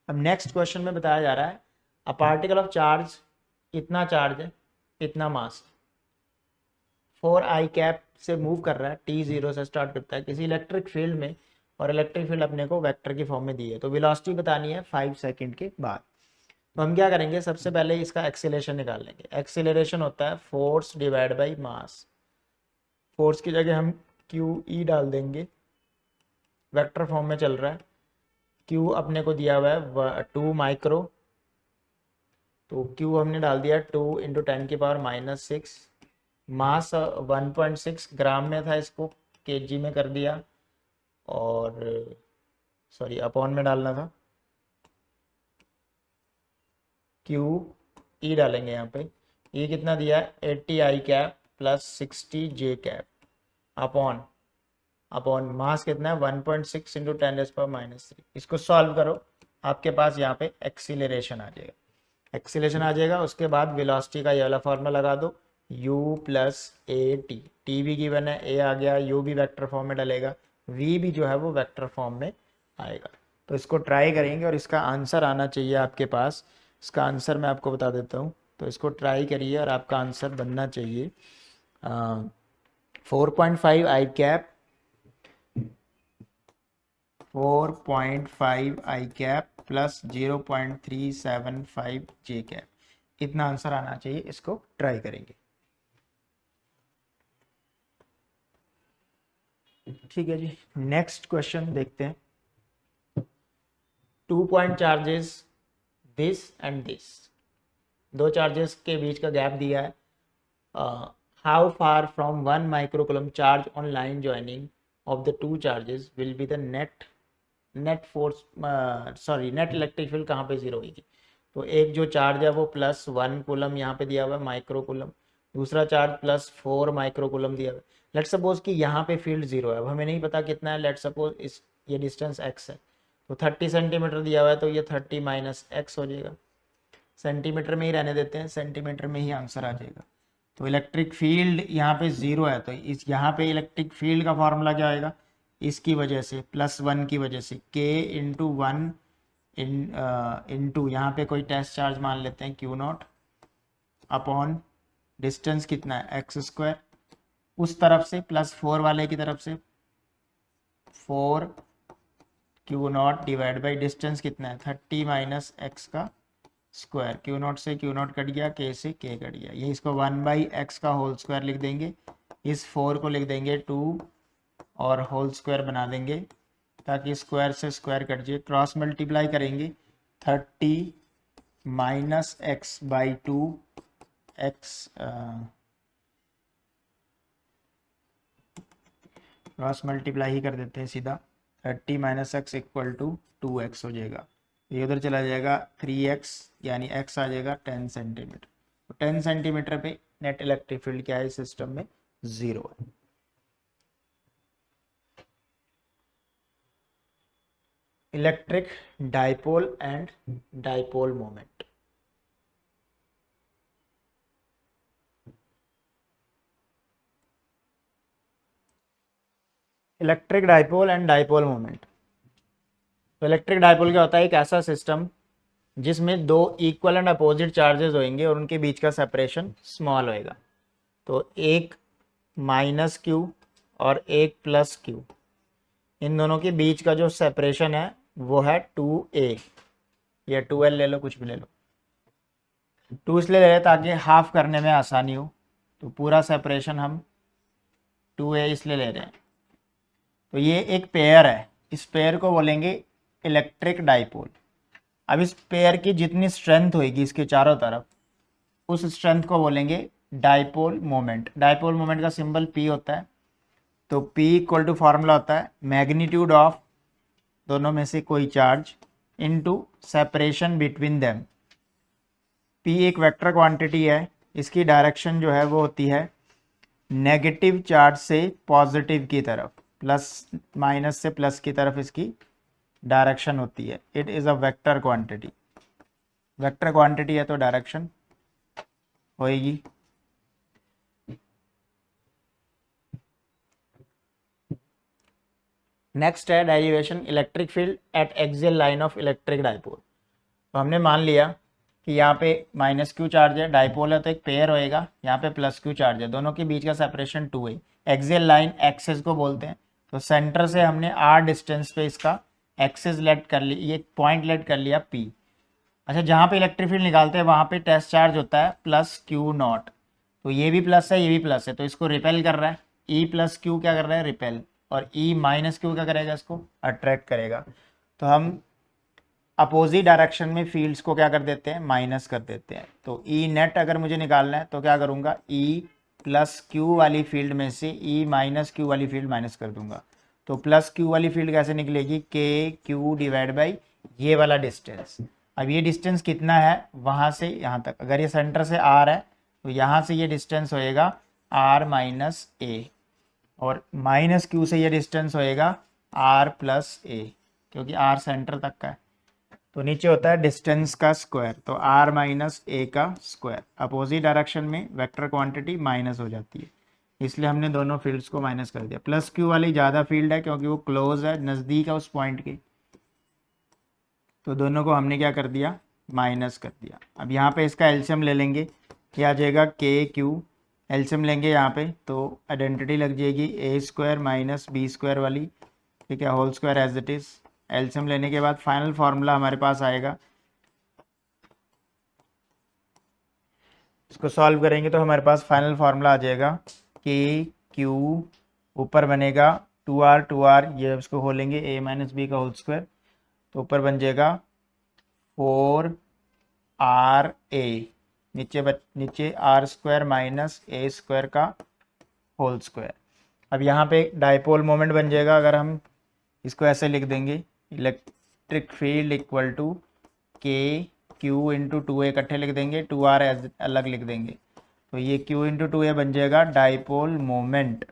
अब नेक्स्ट क्वेश्चन में बताया जा रहा है, अ पार्टिकल ऑफ चार्ज, इतना चार्ज है, इतना मास, 4i कैप से मूव कर रहा है, t0 से स्टार्ट करता है किसी इलेक्ट्रिक फील्ड में, और इलेक्ट्रिक फील्ड अपने को वेक्टर की फॉर्म में दी है। तो वेलोसिटी बतानी है 5 सेकंड के बाद। तो हम क्या करेंगे, सबसे पहले इसका एक्सीलरेशन निकाल लेंगे। एक्सीलरेशन होता है force divide by mass. Force की जगह हम क्यू ई डाल देंगे, वेक्टर फॉर्म में चल रहा है। क्यू अपने को दिया हुआ है 2 माइक्रो, तो क्यू हमने डाल दिया 2 इंटू 10⁻⁻6। मास 1.6 ग्राम में था, इसको केजी में कर दिया, और सॉरी अपॉन में डालना था, क्यू ई डालेंगे यहाँ पे। ये कितना दिया है, 80i cap plus 60j cap upon mass कितना है 1.6 इंटू 10⁻³ इसको सॉल्व करो, आपके पास यहाँ पे एक्सीलरेशन आ जाएगा। एक्सीलरेशन आ जाएगा। उसके बाद वेलोसिटी का ये वाला फॉर्मूला लगा दो, u plus A T, T भी गिवन है, ए आ गया, u भी वेक्टर फॉर्म में डलेगा, v भी जो है वो वेक्टर फॉर्म में आएगा। तो इसको ट्राई करेंगे और इसका आंसर आना चाहिए आपके पास। इसका आंसर मैं आपको बता देता हूँ, तो इसको ट्राई करिए और आपका आंसर बनना चाहिए 4.5 आई कैप, 4.5 आई कैप प्लस 0.375 जे कैप, इतना आंसर आना चाहिए। इसको ट्राई करेंगे। ठीक है जी, नेक्स्ट क्वेश्चन देखते हैं। 2 point charges this and this, दो चार्जेस के बीच का गैप दिया है। How far from 1 microcoulomb charge on line joining of the two charges will be the net force, sorry net electric field कहाँ पे जीरो होगी। तो एक जो चार्ज है वो +1 कूलम यहाँ पे दिया हुआ है माइक्रोकूलम, दूसरा चार्ज +4 माइक्रोकूलम दिया हुआ है। लेट सपोज कि यहाँ पे फील्ड जीरो है, अब हमें नहीं पता कितना है। लेट सपोज इस ये डिस्टेंस x है, तो 30 सेंटीमीटर दिया हुआ है, तो ये 30 माइनस x हो जाएगा। सेंटीमीटर में ही रहने देते हैं, सेंटीमीटर में ही आंसर आ जाएगा। तो इलेक्ट्रिक फील्ड यहाँ पे जीरो है, तो इस यहाँ पे इलेक्ट्रिक फील्ड का फॉर्मूला क्या आएगा, इसकी वजह से +1 की वजह से k इंटू 1 इंटू यहाँ पे कोई टेस्ट चार्ज मान लेते हैं Q0 अपॉन डिस्टेंस कितना है x², उस तरफ से +4 वाले की तरफ से 4 Q0 डिवाइड बाई डिस्टेंस कितना है 30 माइनस x का स्क्वायर। Q0 से Q0 कट गया, k से k कट गया, ये इसको 1/x का होल स्क्वायर लिख देंगे, इस 4 को लिख देंगे 2 और होल स्क्वायर बना देंगे ताकि स्क्वायर से स्क्वायर कट जाए। क्रॉस मल्टीप्लाई करेंगे 30 minus x by 2 x, cross multiply ही कर देते हैं सीधा, 30 minus x equal to 2x हो जाएगा। ये उधर चला जाएगा 3x, यानी x आ जाएगा 10 सेंटीमीटर। तो 10 सेंटीमीटर पे नेट इलेक्ट्रिक फील्ड क्या है इस सिस्टम में, जीरो है। Electric dipole and dipole moment. Electric dipole and dipole moment. तो इलेक्ट्रिक डाइपोल क्या होता है, एक ऐसा सिस्टम जिसमें दो इक्वल एंड अपोजिट चार्जेस होंगे और उनके बीच का सेपरेशन स्मॉल होएगा। तो एक -q और एक +q, इन दोनों के बीच का जो सेपरेशन है वो है 2a या 2l, ले लो कुछ भी ले लो। 2 इसलिए ले रहे ताकि हाफ करने में आसानी हो, तो पूरा सेपरेशन हम 2a इसलिए ले रहे हैं। तो ये एक पेयर है, इस पेयर को बोलेंगे इलेक्ट्रिक डाइपोल। अब इस पेयर की जितनी स्ट्रेंथ होगी इसके चारों तरफ, उस स्ट्रेंथ को बोलेंगे डाइपोल मोमेंट। डाइपोल मोमेंट का सिंबल P होता है। तो P इक्वल टू फॉर्मूला होता है मैग्नीट्यूड ऑफ दोनों में से कोई charge into separation between them. P एक वेक्टर क्वांटिटी है, इसकी डायरेक्शन जो है वो होती है नेगेटिव चार्ज से पॉजिटिव की तरफ, प्लस माइनस से प्लस की तरफ इसकी डायरेक्शन होती है। It is a vector quantity, vector quantity है तो डायरेक्शन होएगी। नेक्स्ट है derivation electric field eight axial line of electric dipole. तो हमने मान लिया कि यहाँ पे -q चार्ज है, डाइपोल है तो एक पेयर होएगा, यहाँ पे +q चार्ज है, दोनों के बीच का सेपरेशन 2 है। एक्सियल लाइन एक्सिस को बोलते हैं। तो सेंटर से हमने r डिस्टेंस पे इसका एक्सिस लेट कर ली, ये पॉइंट लेट कर लिया P। अच्छा, जहाँ पे इलेक्ट्रिक फील्ड निकालते हैं वहाँ पे टेस्ट चार्ज होता है +q0। तो ये भी प्लस है, ये भी प्लस है, तो इसको रिपेल कर रहा है। E + q क्या कर रहा है, रिपेल, और E - q क्या करेगा, इसको अट्रैक्ट करेगा। तो हम अपोजिट डायरेक्शन में फील्ड्स को क्या कर देते हैं, माइनस कर देते हैं। तो E नेट अगर मुझे निकालना है तो क्या करूँगा, E + q वाली फील्ड में से E - q वाली फील्ड माइनस कर दूंगा। तो +q वाली फील्ड कैसे निकलेगी, KQ डिवाइड बाई ये वाला डिस्टेंस। अब ये डिस्टेंस कितना है वहाँ से यहाँ तक, अगर ये सेंटर से R है तो यहाँ से ये डिस्टेंस होएगा R - a, और -q से ये डिस्टेंस होएगा R + a, क्योंकि R सेंटर तक का है। तो नीचे होता है डिस्टेंस का स्क्वायर, तो r माइनस ए का स्क्वायर। अपोजिट डायरेक्शन में वेक्टर क्वांटिटी माइनस हो जाती है, इसलिए हमने दोनों फील्ड्स को माइनस कर दिया। प्लस क्यू वाली ज़्यादा फील्ड है क्योंकि वो क्लोज है, नज़दीक है उस पॉइंट के, तो दोनों को हमने क्या कर दिया, माइनस कर दिया। अब यहाँ पे इसका एलसीएम ले लेंगे, क्या आ जाएगा के क्यू। एलसीएम लेंगे यहाँ पे तो आइडेंटिटी लग जाएगी A square minus B square वाली, ठीक है, whole square as it is. LCM लेने के बाद फाइनल फार्मूला हमारे पास आएगा, इसको सॉल्व करेंगे तो हमारे पास फाइनल फार्मूला आ जाएगा के क्यू, ऊपर बनेगा 2r, ये इसको खोलेंगे a माइनस बी का होल स्क्वायर, तो ऊपर बन जाएगा 4ra, नीचे R square minus A square का होल स्क्वायर। अब यहाँ पे डाइपोल मोमेंट बन जाएगा, अगर हम इसको ऐसे लिख देंगे, इलेक्ट्रिक फील्ड इक्वल टू के क्यू इंटू 2a इकट्ठे लिख देंगे, 2r अलग लिख देंगे, तो ये q इंटू 2a बन जाएगा डाइपोल मोमेंट।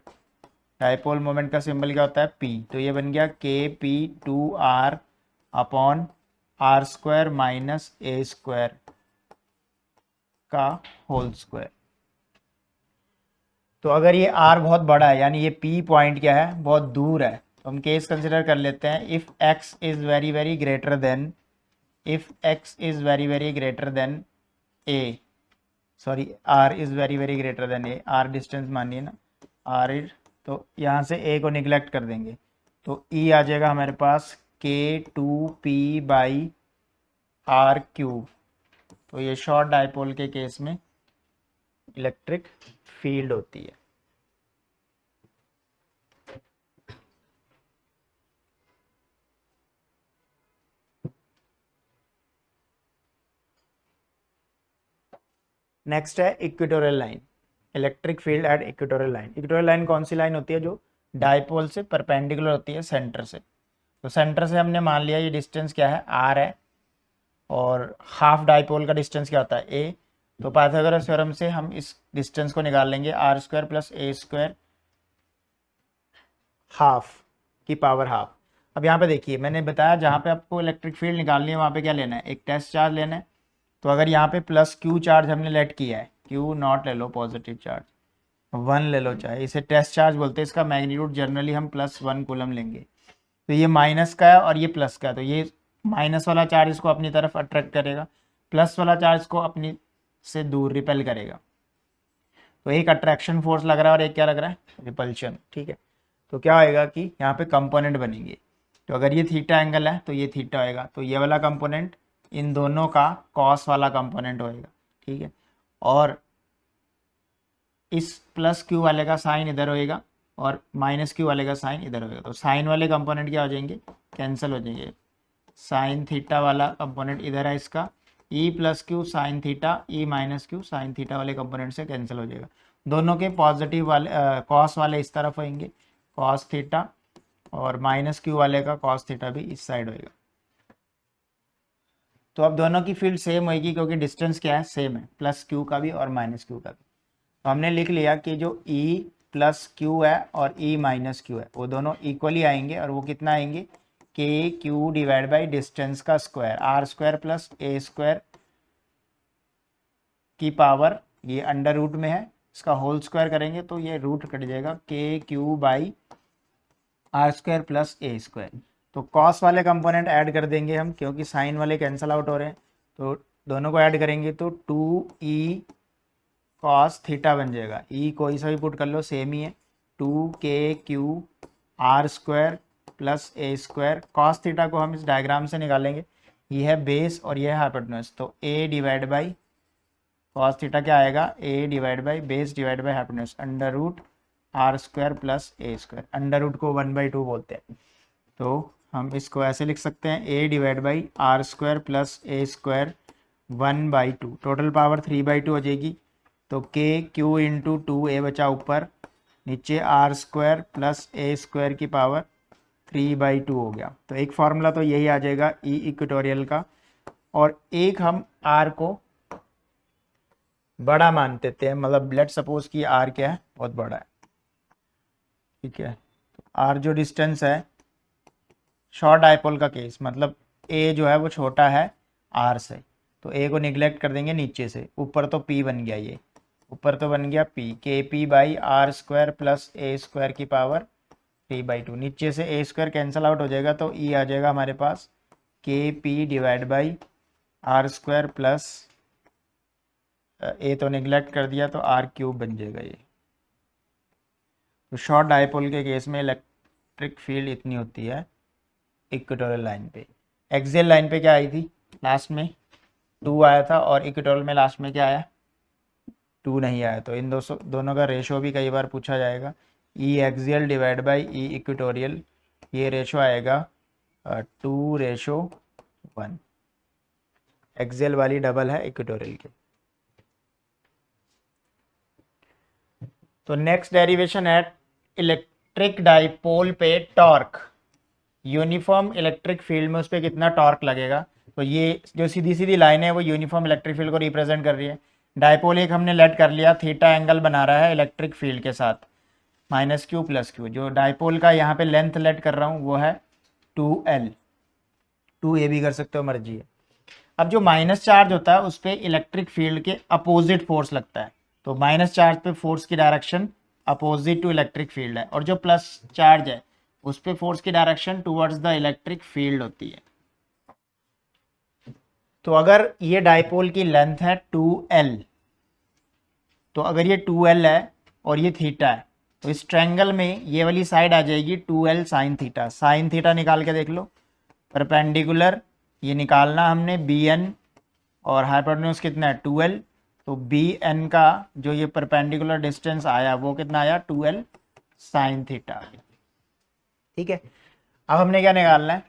डाइपोल मोमेंट का सिंबल क्या होता है, p, तो ये बन गया K P 2r upon R square minus A square का होल स्क्वायर। तो अगर ये r बहुत बड़ा है, यानी ये p पॉइंट क्या है, बहुत दूर है, तो हम केस कंसिडर कर लेते हैं। If x is very very greater than, if x is very very greater than a, sorry r is very very greater than a, r distance मानिए ना, r इज, तो यहाँ से a को निगलेक्ट कर देंगे, तो e आ जाएगा हमारे पास k2p बाई आर क्यूब। तो ये शॉर्ट डाइपोल के केस में इलेक्ट्रिक फील्ड होती है। नेक्स्ट है equatorial line, electric field at equatorial line. Equatorial line कौन सी लाइन होती है, जो डाइपोल से परपेंडिकुलर होती है सेंटर से। तो सेंटर से हमने मान लिया ये डिस्टेंस क्या है, r है, और हाफ डाइपोल का डिस्टेंस क्या होता है, a। तो पाइथागोरस थ्योरम से हम इस डिस्टेंस को निकाल लेंगे, r square plus A square half की पावर हाफ। अब यहाँ पे देखिए, मैंने बताया जहाँ पे आपको इलेक्ट्रिक फील्ड निकालनी है वहाँ पे क्या लेना है, एक टेस्ट चार्ज लेना है। तो अगर यहाँ पे प्लस क्यू चार्ज हमने लेट किया है, क्यू नॉट ले लो, पॉजिटिव चार्ज 1 ले लो, चाहे इसे टेस्ट चार्ज बोलते हैं, इसका मैग्नीट्यूड जनरली हम +1 कूलम लेंगे। तो ये माइनस का है और ये प्लस का है, तो ये माइनस वाला चार्ज इसको अपनी तरफ अट्रैक्ट करेगा, प्लस वाला चार्ज को अपनी से दूर रिपेल करेगा। तो एक अट्रैक्शन फोर्स लग रहा है और एक क्या लग रहा है, रिपल्शन, ठीक है। तो क्या होएगा कि यहाँ पे कंपोनेंट बनेंगे, तो अगर ये थीटा एंगल है तो ये थीटा होएगा, तो ये वाला कंपोनेंट इन दोनों का कॉस वाला कंपोनेंट होएगा, ठीक है। और इस प्लस क्यू वाले का साइन इधर होएगा और माइनस क्यू वाले का साइन इधर होएगा, तो साइन वाले कंपोनेंट क्या हो जाएंगे, कैंसिल हो जाएंगे। साइन थीटा वाला कंपोनेंट इधर है इसका, E plus Q sine theta, E minus Q sine theta वाले कंपोनेंट से कैंसिल हो जाएगा। दोनों के पॉजिटिव वाले कॉस वाले इस तरफ होंगे, कॉस थीटा, और माइनस क्यू वाले का कॉस थीटा भी इस साइड होएगा। तो अब दोनों की फील्ड सेम होएगी क्योंकि डिस्टेंस क्या है, सेम है, प्लस क्यू का भी और माइनस क्यू का भी। तो हमने लिख लिया कि जो ई प्लस क्यू है और ई माइनस क्यू है वो दोनों इक्वली आएंगे, और वो कितना आएंगे, K Q divide by distance का square, R square plus A square की पावर, ये अंडर रूट में है, इसका होल स्क्वायर करेंगे तो ये रूट कट जाएगा, K Q by R square plus A square. तो कॉस वाले कंपोनेंट ऐड कर देंगे हम, क्योंकि साइन वाले कैंसिल आउट हो रहे हैं, तो दोनों को ऐड करेंगे तो 2e कॉस थीटा बन जाएगा। ई कोई सा भी पुट कर लो, सेम ही है, 2k R square plus A square. Cos theta को हम इस डायग्राम से निकालेंगे, ये है बेस और ये है हाइपोटेन्यूज, तो a divide by cos theta क्या आएगा, a divide by base divide by hypotenuse, under root R square plus A square. Under root को 1/2 बोलते हैं, तो हम इसको ऐसे लिख सकते हैं, a divide by R square plus A square 1/2, total power 3/2 हो जाएगी। तो के क्यू इंटू 2a बचा ऊपर, नीचे R square plus A square की पावर 3/2 हो गया। तो एक फार्मूला तो यही आ जाएगा ई इक्वेटोरियल का, और एक हम आर को बड़ा मान देते हैं, मतलब लेट सपोज कि आर क्या है, बहुत बड़ा है, ठीक है। तो आर जो डिस्टेंस है, शॉर्ट डाइपोल का केस, मतलब ए जो है वो छोटा है आर से, तो ए को निगलेक्ट कर देंगे नीचे से, ऊपर तो पी बन गया, ये ऊपर तो बन गया P, K P by R square plus A square की पावर 3/2, नीचे से ए स्क्वायर कैंसिल आउट हो जाएगा तो ई आ जाएगा हमारे पास K P divide by R square plus A तो निगलेक्ट कर दिया तो आर क्यूब बन जाएगा ये। तो शॉर्ट डायपोल के केस में इलेक्ट्रिक फील्ड इतनी होती है इक्वेटोरियल लाइन पे। एक्सियल लाइन पे क्या आई थी लास्ट में 2 आया था, और इक्वेटोरियल में लास्ट में क्या आया 2 नहीं आया। तो इन दोनों का रेशो भी कई बार पूछा जाएगा, E axial divide by E equatorial, ये रेशो आएगा 2:1। एक्सियल वाली डबल है इक्वेटोरियल के। तो नेक्स्ट डेरिवेशन है इलेक्ट्रिक डाइपोल पे टॉर्क, यूनिफॉर्म इलेक्ट्रिक फील्ड में उस पर कितना टॉर्क लगेगा। तो ये जो सीधी सीधी लाइन है वो यूनिफॉर्म इलेक्ट्रिक फील्ड को रिप्रेजेंट कर रही है। डाइपोल एक हमने लेट कर लिया, थीटा एंगल बना रहा है इलेक्ट्रिक फील्ड के साथ, -q + q। जो डाइपोल का यहाँ पे लेंथ लेट कर रहा हूँ वो है 2l, 2a भी कर सकते हो, मर्जी है। अब जो माइनस चार्ज होता है उस पर इलेक्ट्रिक फील्ड के अपोजिट फोर्स लगता है, तो माइनस चार्ज पे फोर्स की direction opposite to electric field है, और जो प्लस चार्ज है उस पे फोर्स की direction towards the electric field होती है। तो अगर ये डाइपोल की लेंथ है 2l, तो अगर ये 2l है और ये थीटा है, तो इस ट्रायंगल में ये वाली साइड आ जाएगी 2l sine theta. Sine theta निकाल के देख लो, परपेंडिकुलर ये निकालना हमने bn, और हाइपोटेन्यूज कितना है 2l, तो bn का जो ये परपेंडिकुलर डिस्टेंस आया वो कितना आया 2l साइन थीटा। ठीक है, अब हमने क्या निकालना है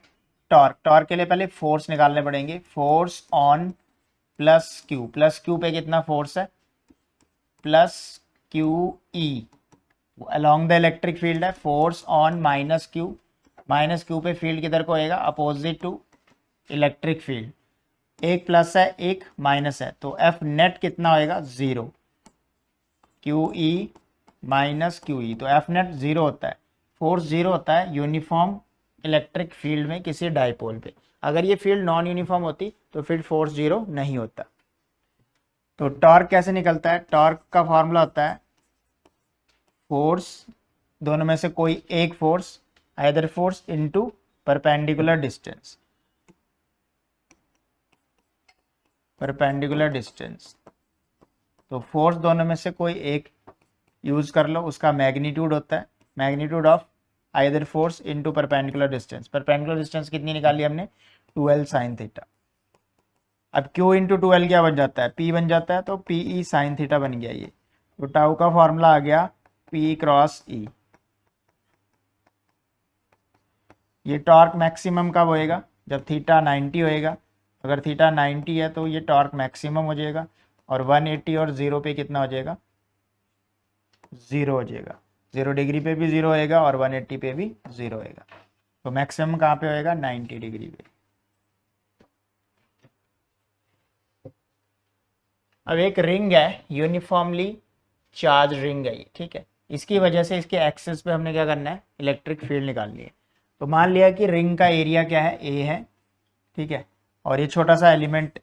टॉर्क। टॉर्क के लिए पहले फोर्स निकालने पड़ेंगे, फोर्स ऑन प्लस क्यू पे कितना फोर्स है plus Q E, along the electric field है। फोर्स ऑन -q पे फील्ड किधर को होएगा अपोजिट टू इलेक्ट्रिक फील्ड, एक प्लस है एक माइनस है, तो एफ नेट कितना होएगा 0, Q E minus Q E, तो एफ नेट 0 होता है। फोर्स 0 होता है यूनिफॉर्म इलेक्ट्रिक फील्ड में किसी डाइपोल पे। अगर ये फील्ड नॉन यूनिफॉर्म होती तो फिर फोर्स 0 नहीं होता। तो टॉर्क कैसे निकलता है, टॉर्क का फॉर्मूला होता है फोर्स, दोनों में से कोई एक force, either force into perpendicular distance, perpendicular distance. तो फोर्स दोनों में से कोई एक यूज कर लो, उसका मैग्नीट्यूड होता है magnitude of either force into perpendicular distance. Perpendicular distance कितनी निकाली हमने 2l साइन थीटा। अब q इंटू 2l क्या बन जाता है p बन जाता है, तो पी ई साइन थीटा बन गया ये। तो टाउ का फॉर्मूला आ गया p क्रॉस ई। ये टॉर्क मैक्सिमम कब होएगा जब थीटा 90 होएगा, अगर थीटा 90 है तो ये टॉर्क मैक्सिमम हो जाएगा, और 180 और 0 पे कितना हो जाएगा 0 हो जाएगा, 0 डिग्री पे भी 0 होएगा और 180 पे भी 0 होएगा। तो मैक्सिमम कहाँ पे होएगा 90 डिग्री पे। अब एक रिंग है, यूनिफॉर्मली चार्ज रिंग है ये, ठीक है, इसकी वजह से इसके एक्सेस पे हमने क्या करना है इलेक्ट्रिक फील्ड निकालनी है। तो मान लिया कि रिंग का एरिया क्या है ए है, ठीक है, और ये छोटा सा एलिमेंट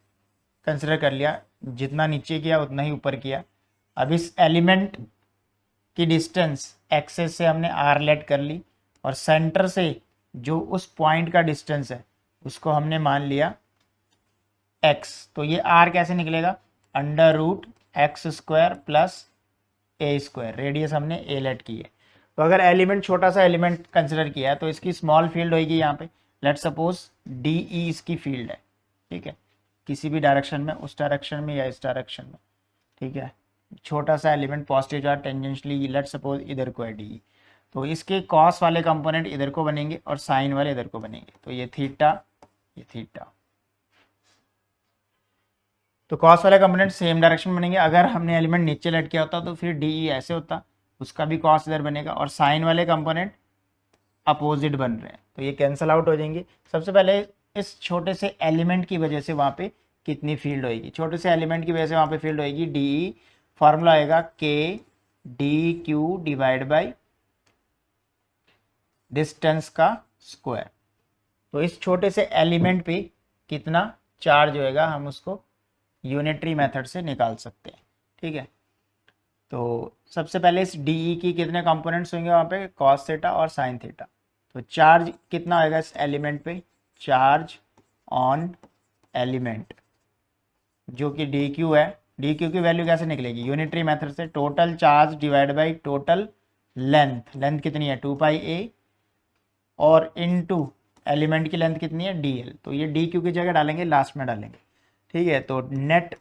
कंसिडर कर लिया, जितना नीचे किया उतना ही ऊपर किया। अब इस एलिमेंट की डिस्टेंस एक्सेस से हमने आर लेट कर ली, और सेंटर से जो उस पॉइंट का डिस्टेंस है उसको हमने मान लिया एक्स। तो ये आर कैसे निकलेगा √x² प्लस a², रेडियस हमने ए लेट की है। तो अगर एलिमेंट छोटा सा एलिमेंट कंसिडर किया है तो इसकी स्मॉल फील्ड होगी यहाँ पे, लेट सपोज डी ई इसकी फील्ड है, ठीक है, किसी भी डायरेक्शन में, उस डायरेक्शन में या इस डायरेक्शन में, ठीक है, छोटा सा element positive charge tangentially, let suppose इधर को है डी, तो इसके कॉस वाले कंपोनेंट इधर को बनेंगे और साइन वाले इधर को बनेंगे, तो ये थीटा ये थीटा। तो कॉस वाले कंपोनेंट सेम डायरेक्शन बनेंगे। अगर हमने एलिमेंट नीचे लेट किया होता तो फिर डी ई ऐसे होता, उसका भी कॉस इधर बनेगा, और साइन वाले कंपोनेंट अपोजिट बन रहे हैं तो ये कैंसल आउट हो जाएंगे। सबसे पहले इस छोटे से एलिमेंट की वजह से वहाँ पे कितनी फील्ड होएगी, छोटे से एलिमेंट की वजह से वहाँ पे फील्ड होएगी डी ई, फॉर्मूला आएगा के D Q divide by distance का स्क्वायर। तो इस छोटे से एलिमेंट पे कितना चार्ज होएगा हम उसको यूनिटरी मेथड से निकाल सकते हैं। ठीक है, तो सबसे पहले इस डी की कितने कंपोनेंट्स होंगे वहाँ पे, कॉस थीटा और साइन थीटा। तो चार्ज कितना होएगा इस एलिमेंट पे, चार्ज ऑन एलिमेंट जो कि डी क्यू है। डी क्यू की वैल्यू कैसे निकलेगी, यूनिटरी मेथड से, total charge divide by total length. Length कितनी है 2πa और इनटू एलिमेंट की लेंथ कितनी है dl। तो ये डी क्यू की जगह डालेंगे, लास्ट में डालेंगे। ठीक है, तो नेट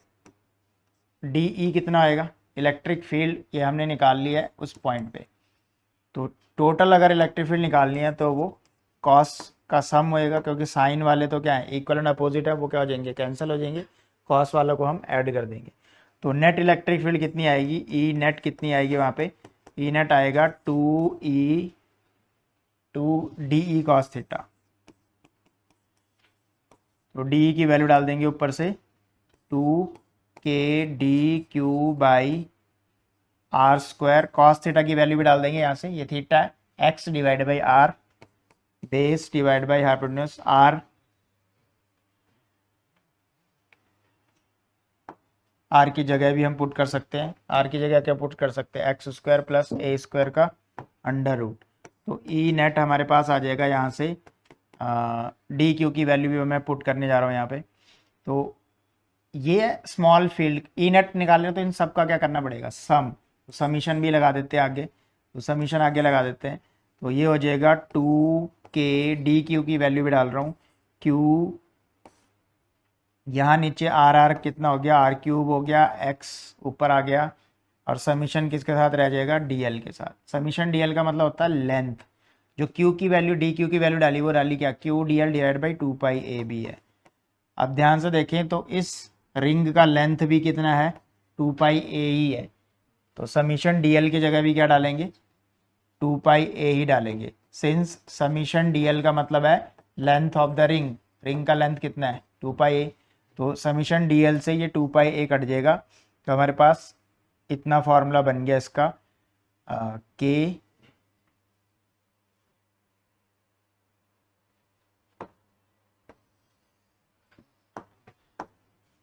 डी कितना आएगा, इलेक्ट्रिक फील्ड ये हमने निकाल लिया है उस पॉइंट पे। तो टोटल अगर इलेक्ट्रिक फील्ड निकालनी है तो वो कॉस का सम होएगा, क्योंकि साइन वाले तो क्या है इक्वल एंड अपोजिट है, वो क्या हो जाएंगे, कैंसिल हो जाएंगे। कॉस वालों को हम ऐड कर देंगे। तो नेट इलेक्ट्रिक फील्ड कितनी आएगी, ई नेट कितनी आएगी वहाँ पे, ई नेट आएगा 2 डी कॉस थीटा। तो डी की वैल्यू डाल देंगे ऊपर से 2 k d Q by r²। Cos theta की वैल्यू भी डाल देंगे यहाँ से, ये थीटा है, x divide by R, base divide by hypotenuse R. R की जगह भी हम पुट कर सकते हैं, आर की जगह क्या पुट कर सकते हैं, x² प्लस a² का अंडर रूट। तो ई नेट हमारे पास आ जाएगा यहाँ से, डी क्यू की वैल्यू भी मैं पुट करने जा रहा हूँ यहाँ पे। तो ये स्मॉल फील्ड ई नेट निकालने हो तो इन सब का क्या करना पड़ेगा, सम। तो समीशन भी लगा देते हैं आगे, तो समीशन आगे लगा देते हैं। तो ये हो जाएगा 2 k d क्यू की वैल्यू भी डाल रहा हूँ, क्यू यहाँ नीचे आर कितना हो गया, r³ हो गया, x ऊपर आ गया, और समीशन किसके साथ रह जाएगा, dl के साथ। समीशन dl का मतलब होता है लेंथ। जो q की वैल्यू dq की वैल्यू डाली वो डाली क्या, q dl divide by 2πab है। अब ध्यान से देखें तो इस रिंग का लेंथ भी कितना है, 2πa ही है। तो समीशन dl की जगह भी क्या डालेंगे, 2πa ही डालेंगे, सिंस समीशन dl का मतलब है length of the ring. Ring का लेंथ कितना है 2πa, तो समीशन dl से ये 2πa कट जाएगा। तो हमारे पास इतना फॉर्मूला बन गया इसका, k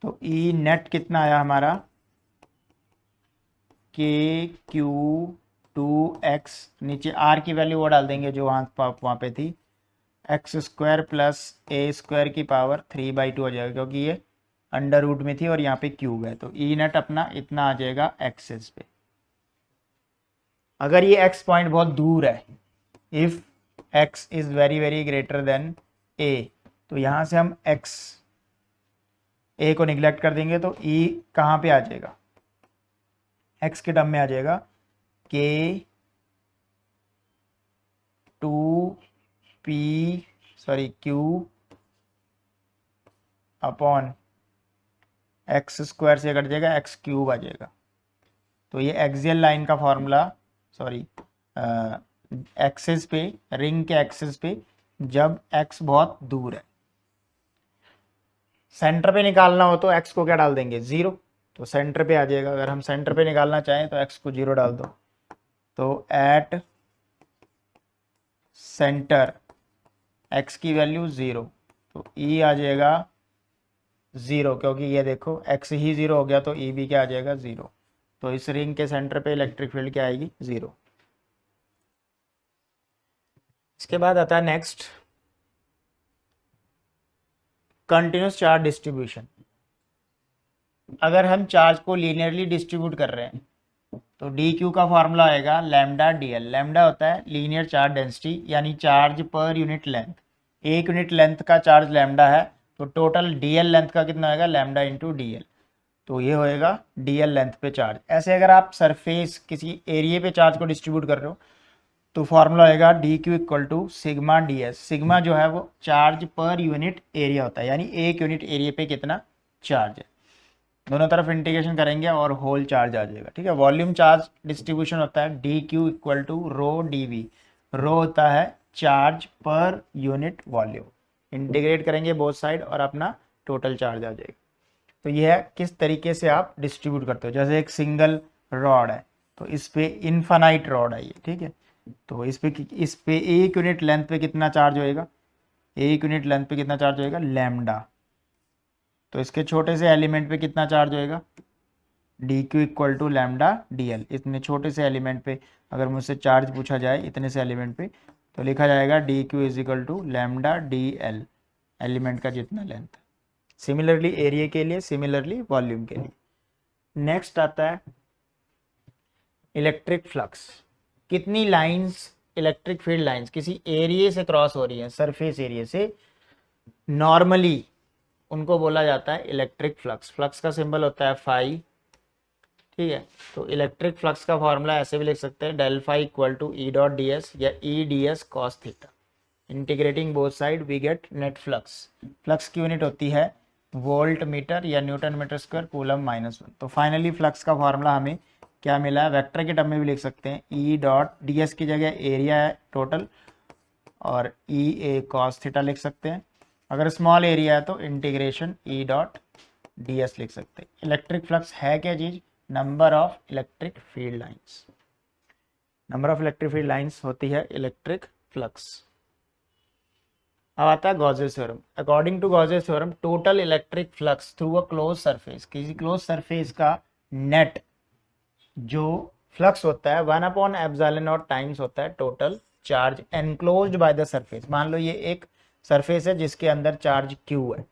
तो ई नेट कितना आया हमारा, k/2x, नीचे r की वैल्यू वो डाल देंगे जो वहाँ पे थी, x² प्लस a² की पावर 3/2 हो जाएगा, क्योंकि ये अंडर रूट में थी और यहाँ पे क्यूब है। तो ई नेट अपना इतना आ जाएगा एक्सिस पे। अगर ये x पॉइंट बहुत दूर है, if x is very very greater than a, तो यहाँ से हम a को निगलेक्ट कर देंगे, तो e कहाँ पे आ जाएगा, x के टर्म में आ जाएगा, q अपॉन x² से कट जाएगा, x³ आ जाएगा। तो ये एक्सियल लाइन का फॉर्मूला, एक्सिस पे, रिंग के एक्सिस पे जब x बहुत दूर है। सेंटर पे निकालना हो तो x को क्या डाल देंगे, 0, तो सेंटर पे आ जाएगा। अगर हम सेंटर पे निकालना चाहें तो x को 0 डाल दो। तो एट सेंटर x की वैल्यू 0, तो e आ जाएगा 0, क्योंकि ये देखो x ही 0 हो गया तो e भी क्या आ जाएगा 0। तो इस रिंग के सेंटर पे इलेक्ट्रिक फील्ड क्या आएगी, 0। इसके बाद आता है नेक्स्ट, कंटिन्यूस चार्ज डिस्ट्रीब्यूशन। अगर हम चार्ज को लीनियरली डिस्ट्रीब्यूट कर रहे हैं तो डी क्यू का फॉर्मूला आएगा लैम्डा dl। लैम्डा होता है लीनियर चार्ज डेंसिटी, यानी चार्ज पर यूनिट लेंथ। एक यूनिट लेंथ का चार्ज लैम्डा है, तो टोटल dl लेंथ का कितना होगा, लैम्डा इंटू dl। तो ये होएगा dl लेंथ पे चार्ज। ऐसे अगर आप सरफेस किसी एरिया पे चार्ज को डिस्ट्रीब्यूट कर रहे हो तो फॉर्मूला आएगा D Q equal to sigma ds। Sigma जो है वो चार्ज पर यूनिट एरिया होता है, यानी एक यूनिट एरिया पे कितना चार्ज है। दोनों तरफ इंटीग्रेशन करेंगे और होल चार्ज आ जाएगा। ठीक है, वॉल्यूम चार्ज डिस्ट्रीब्यूशन होता है D Q equal to rho D V. Rho होता है चार्ज पर यूनिट वॉल्यूम, इंटीग्रेट करेंगे बोथ साइड और अपना टोटल चार्ज आ जाएगा। तो यह है किस तरीके से आप डिस्ट्रीब्यूट करते हो। जैसे एक सिंगल रॉड है तो इस पे इनफाइनाइट रॉड है ये, ठीक है, तो इस पे एक यूनिट लेंथ पे कितना चार्ज होएगा, एक यूनिट लेंथ पे कितना चार्ज होएगा, लैम्डा। तो इसके छोटे से एलिमेंट पे कितना चार्ज होएगा, D Q equal to lambda D L. इतने छोटे से एलिमेंट पे अगर मुझसे चार्ज पूछा जाए इतने से एलिमेंट पे, तो लिखा जाएगा D Q is equal to lambda D L, element का जितना लेंथ है। सिमिलरली एरिया के लिए, सिमिलरली वॉल्यूम के लिए। नेक्स्ट आता है इलेक्ट्रिक फ्लक्स। कितनी लाइंस, इलेक्ट्रिक फील्ड लाइंस किसी एरिया से क्रॉस हो रही है, सरफेस एरिया से, नॉर्मली उनको बोला जाता है इलेक्ट्रिक फ्लक्स। फ्लक्स का सिंबल होता है फाई, ठीक है। तो इलेक्ट्रिक फ्लक्स का फॉर्मूला ऐसे भी लिख सकते हैं, del phi equal to E dot D S या E D S cos theta. Integrating both side we get net flux. Flux की यूनिट होती है वोल्ट मीटर या न्यूटन मीटर स्क्वायर कूलम -1। तो फाइनली फ्लक्स का फॉर्मूला हमें क्या मिला है, वेक्टर के टर्म में भी लिख सकते हैं, ई डॉट डी एस की जगह एरिया है टोटल और ई ए कॉस थीटा लिख सकते हैं। अगर स्मॉल एरिया है तो integration E dot D S लिख सकते हैं। इलेक्ट्रिक फ्लक्स है क्या चीज़, number of electric field lines. Number of electric field lines होती है इलेक्ट्रिक फ्लक्स। अब आता है Gauss's theorem. According to Gauss's theorem, total electric flux through a close surface, किसी क्लोज सरफेस का नेट जो फ्लक्स होता है 1/ε0 टाइम्स होता है total charge enclosed by the surface. मान लो ये एक सरफेस है जिसके अंदर चार्ज Q है,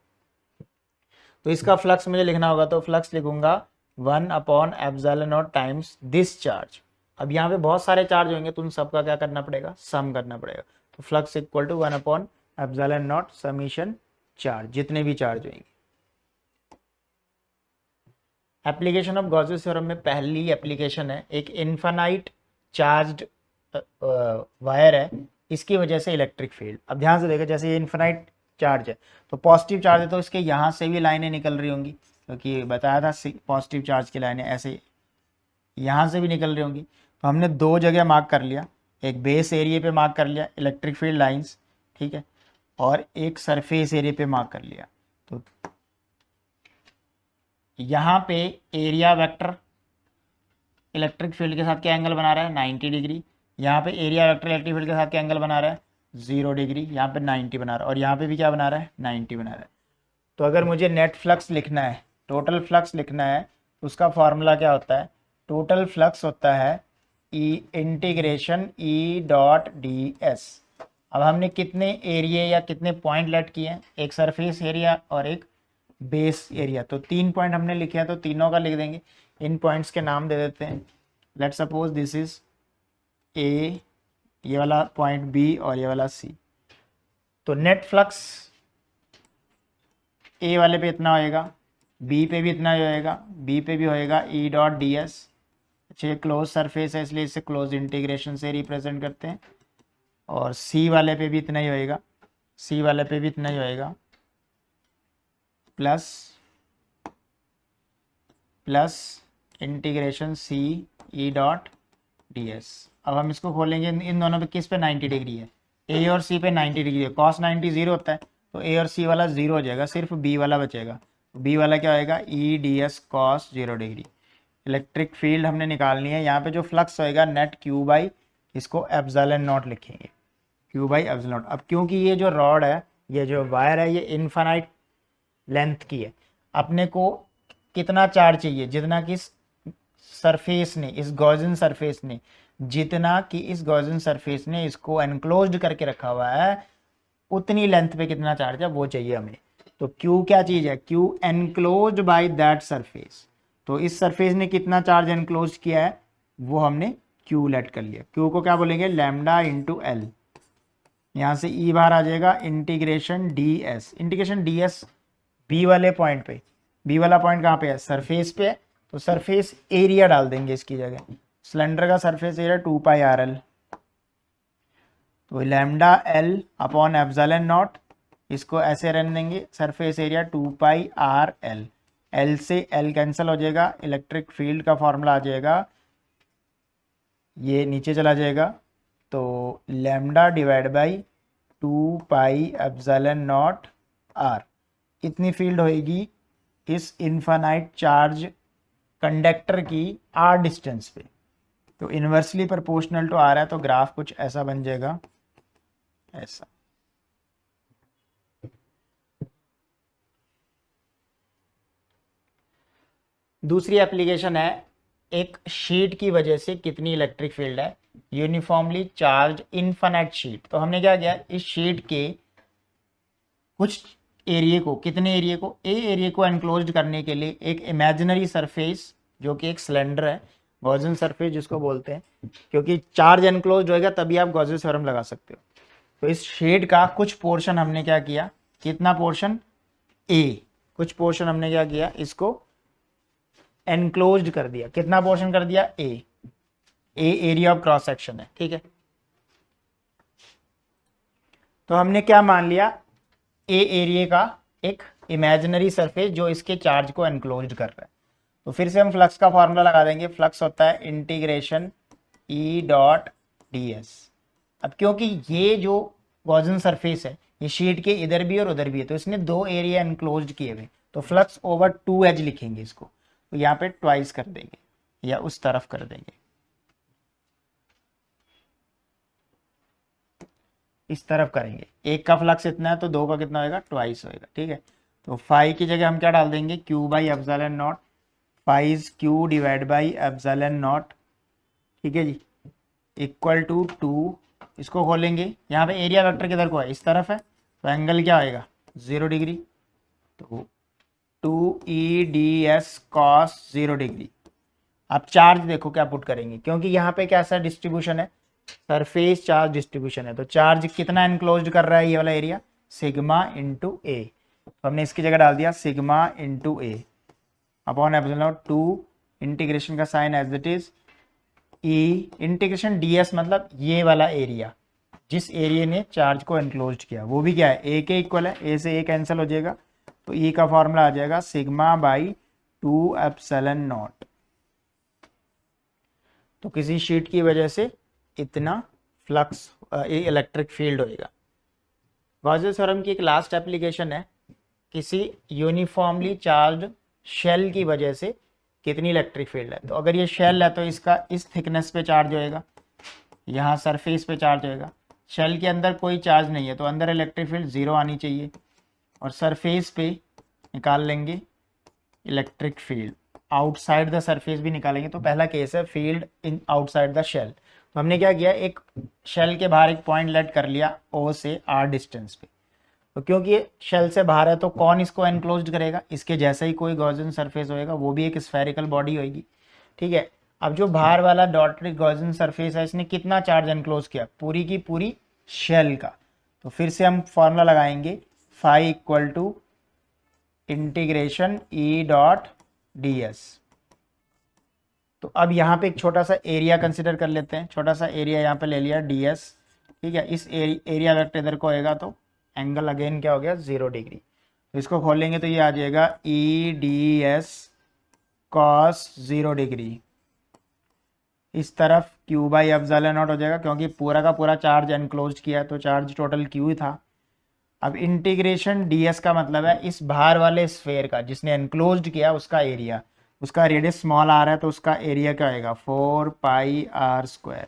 तो इसका फ्लक्स मुझे लिखना होगा, तो फ्लक्स लिखूंगा 1/ε0 टाइम्स दिस चार्ज। अब यहाँ पे बहुत सारे चार्ज होंगे तो उन सबका क्या करना पड़ेगा, सम करना पड़ेगा। तो flux equal to 1/ε0 summation charge, जितने भी चार्ज होंगे। एप्लीकेशन ऑफ गॉसेस थ्योरम में पहली एप्लीकेशन है, एक इनफाइनाइट चार्ज्ड वायर है, इसकी वजह से इलेक्ट्रिक फील्ड। अब ध्यान से देखो, जैसे ये इनफाइनाइट चार्ज है तो पॉजिटिव चार्ज है तो इसके यहाँ से भी लाइनें निकल रही होंगी, क्योंकि बताया था पॉजिटिव चार्ज की लाइनें ऐसे यहाँ से भी निकल रही होंगी। तो हमने दो जगह मार्क कर लिया, एक बेस एरिया पे मार्क कर लिया इलेक्ट्रिक फील्ड लाइंस, ठीक है, और एक सरफेस एरिया पे मार्क कर लिया। तो यहाँ पे एरिया वेक्टर इलेक्ट्रिक फील्ड के साथ क्या एंगल बना रहा है, 90 डिग्री। यहाँ पे एरिया वेक्टर इलेक्ट्रिक फील्ड के साथ क्या एंगल बना रहा है, 0 डिग्री। यहाँ पे 90 बना रहा है और यहाँ पे भी क्या बना रहा है, 90 बना रहा है। तो अगर मुझे नेट फ्लक्स लिखना है, टोटल फ्लक्स लिखना है, उसका फॉर्मूला क्या होता है, टोटल फ्लक्स होता है E integration E dot D S. अब हमने कितने एरिया या कितने पॉइंट लेट किए हैं, एक सरफेस एरिया और एक बेस एरिया। तो 3 पॉइंट हमने लिखे हैं तो तीनों का लिख देंगे। इन पॉइंट्स के नाम दे देते हैं। Let suppose this is a, ये वाला पॉइंट बी और ये वाला सी। तो नेट फ्लक्स ए वाले पे इतना होएगा, बी पे भी इतना ही होएगा, बी पे भी होएगा ई डॉट डी एस। अच्छा ये क्लोज सरफेस है इसलिए इसे क्लोज इंटीग्रेशन से रिप्रेजेंट करते हैं। और सी वाले पे भी इतना ही होएगा, सी वाले पे भी इतना ही होएगा, प्लस प्लस इंटीग्रेशन सी ई डॉट डी एस। अब हम इसको खोलेंगे, इन दोनों पे किस पे 90 डिग्री है, ए और सी पे 90 डिग्री है। कॉस 90 0 होता है तो ए और सी वाला 0 हो जाएगा, सिर्फ बी वाला बचेगा। बी वाला क्या होएगा, ई D S cos 0 degree. Electric field हमने निकालनी है। यहाँ पे जो फ्लक्स होएगा नेट क्यू बाई, इसको ε0 लिखेंगे, क्यू बाई ε0। अब क्योंकि ये जो रॉड है, ये जो वायर है, ये इनफाइनाइट लेंथ की है, अपने को कितना चार्ज चाहिए, जितना कि सरफेस ने, इस गॉसियन सरफेस ने, जितना कि इस गॉसियन सरफेस ने इसको एनक्लोज्ड करके रखा हुआ है, उतनी लेंथ पे कितना चार्ज है वो चाहिए हमें। तो Q क्या चीज है, Q enclosed by that surface. तो इस सरफेस ने कितना चार्ज एनक्लोज किया है वो हमने Q लेट कर लिया। Q को क्या बोलेंगे, लैम्डा इंटू एल। यहाँ से E बाहर आ जाएगा, integration D S. Integration D S B वाले पॉइंट पे, बी वाला पॉइंट कहाँ पे है, सरफेस पे है, तो सरफेस एरिया डाल देंगे इसकी जगह। सिलेंडर का सरफेस एरिया 2πrl, तो लैम्डा एल अपॉन ε0, इसको ऐसे रहने देंगे, सरफेस एरिया 2πrl। एल से एल कैंसिल हो जाएगा, इलेक्ट्रिक फील्ड का फॉर्मूला आ जाएगा, ये नीचे चला जाएगा, तो लैम्डा डिवाइड बाई 2πε0 r। इतनी फील्ड होएगी इस इनफाइनाइट चार्ज कंडक्टर की r डिस्टेंस पे। तो इन्वर्सली प्रोपोर्शनल टू r है, तो ग्राफ कुछ ऐसा बन जाएगा, ऐसा। दूसरी एप्लीकेशन है एक शीट की वजह से कितनी इलेक्ट्रिक फील्ड है, यूनिफॉर्मली चार्ज इनफाइनाइट शीट। तो हमने क्या किया, इस शीट के कुछ एरिया को, कितने एरिया को, ए एरिया को एनक्लोज्ड करने के लिए एक इमेजिनरी सरफेस जो कि एक सिलेंडर है, गॉसियन सरफेस जिसको बोलते हैं, क्योंकि चार्ज एनक्लोज्ड होएगा तभी आप गॉसियन थ्योरम लगा सकते हो। तो इस शेड का कुछ पोर्शन हमने क्या किया, कितना पोर्शन, ए, कुछ पोर्शन हमने क्या किया, इसको एनक्लोज्ड कर दिया। कितना पोर्शन कर दिया, ए एरिया ऑफ क्रॉस सेक्शन है, ठीक है। तो हमने क्या मान लिया, ए एरिया का एक इमेजिनरी सरफेस जो इसके चार्ज को एनक्लोज्ड कर रहा है। तो फिर से हम फ्लक्स का फॉर्मूला लगा देंगे। फ्लक्स होता है integration E dot D S. अब क्योंकि ये जो गॉसियन सरफेस है ये शीट के इधर भी और उधर भी है, तो इसने दो एरिया एनक्लोज्ड किए हुए, तो फ्लक्स ओवर 2H लिखेंगे इसको। तो यहाँ पे ट्वाइस कर देंगे या उस तरफ कर देंगे, इस तरफ करेंगे। एक का फ्लक्स इतना है तो दो का कितना होएगा, ट्वाइस होएगा, ठीक है। तो फाई की जगह हम क्या डाल देंगे, Q by epsilon naught, phi is Q divide by epsilon naught, ठीक है जी, इक्वल टू 2। इसको खोलेंगे, यहाँ पे एरिया वेक्टर किधर को है, इस तरफ है, तो एंगल क्या होएगा, 0 डिग्री। तो 2EDS कॉस 0 डिग्री। अब चार्ज देखो क्या पुट करेंगे, क्योंकि यहाँ पे कैसा डिस्ट्रीब्यूशन है, सरफेस चार्ज डिस्ट्रीब्यूशन है। तो चार्ज कितना एनक्लोज्ड कर रहा है ये वाला एरिया, सिग्मा इंटू ए। तो हमने इसकी जगह डाल दिया sigma into A upon epsilon naught 2 integration का sign as it is E integration ds, मतलब ये वाला एरिया जिस एरिया ने चार्ज को एनक्लोज्ड किया वो भी क्या है, ए के इक्वल है। ए से ए कैंसिल हो जाएगा, तो ई का फॉर्मूला आ जाएगा सिग्मा बाई 2 एप्सिलॉन नॉट। तो किसी शीट की वजह से इतना फ्लक्स इलेक्ट्रिक फील्ड होएगा। गॉसियन थ्योरम की एक लास्ट एप्लीकेशन है, किसी यूनिफॉर्मली चार्ज शेल की वजह से कितनी इलेक्ट्रिक फील्ड है। तो अगर ये शेल है तो इसका इस थिकनेस पे चार्ज होएगा, यहाँ सरफेस पे चार्ज होएगा। शेल के अंदर कोई चार्ज नहीं है तो अंदर इलेक्ट्रिक फील्ड 0 आनी चाहिए, और सरफेस पे निकाल लेंगे electric field, outside the surface भी निकालेंगे। तो पहला केस है field in outside the shell. तो हमने क्या किया, एक शेल के बाहर एक पॉइंट लेट कर लिया O से R डिस्टेंस पे। तो क्योंकि ये शेल से बाहर है तो कौन इसको एनक्लोज्ड करेगा, इसके जैसा ही कोई गॉसियन सरफेस होएगा, वो भी एक स्फेरिकल बॉडी होएगी, ठीक है। अब जो बाहर वाला डॉटेड गॉसियन सरफेस है इसने कितना चार्ज एनक्लोज किया, पूरी की पूरी शेल का। तो फिर से हम फॉर्मूला लगाएंगे, phi equal to integration E dot D S. तो अब यहाँ पे एक छोटा सा एरिया कंसिडर कर लेते हैं, छोटा सा एरिया यहाँ पे ले लिया ds, ठीक है। इस एरिया वेक्टर इधर को होएगा तो एंगल अगेन क्या हो गया, 0 डिग्री। तो इसको खोलेंगे तो ये आ जाएगा EDS cos 0 डिग्री। इस तरफ Q बाई एप्सिलॉन नॉट हो जाएगा, क्योंकि पूरा का पूरा चार्ज एनक्लोज्ड किया है तो चार्ज टोटल Q ही था। अब इंटीग्रेशन ds का मतलब है इस बाहर वाले स्फेयर का जिसने एनक्लोज्ड किया उसका एरिया, उसका रेडियस स्मॉल आ रहा है तो उसका एरिया क्या आएगा, 4 पाई r स्क्वायर।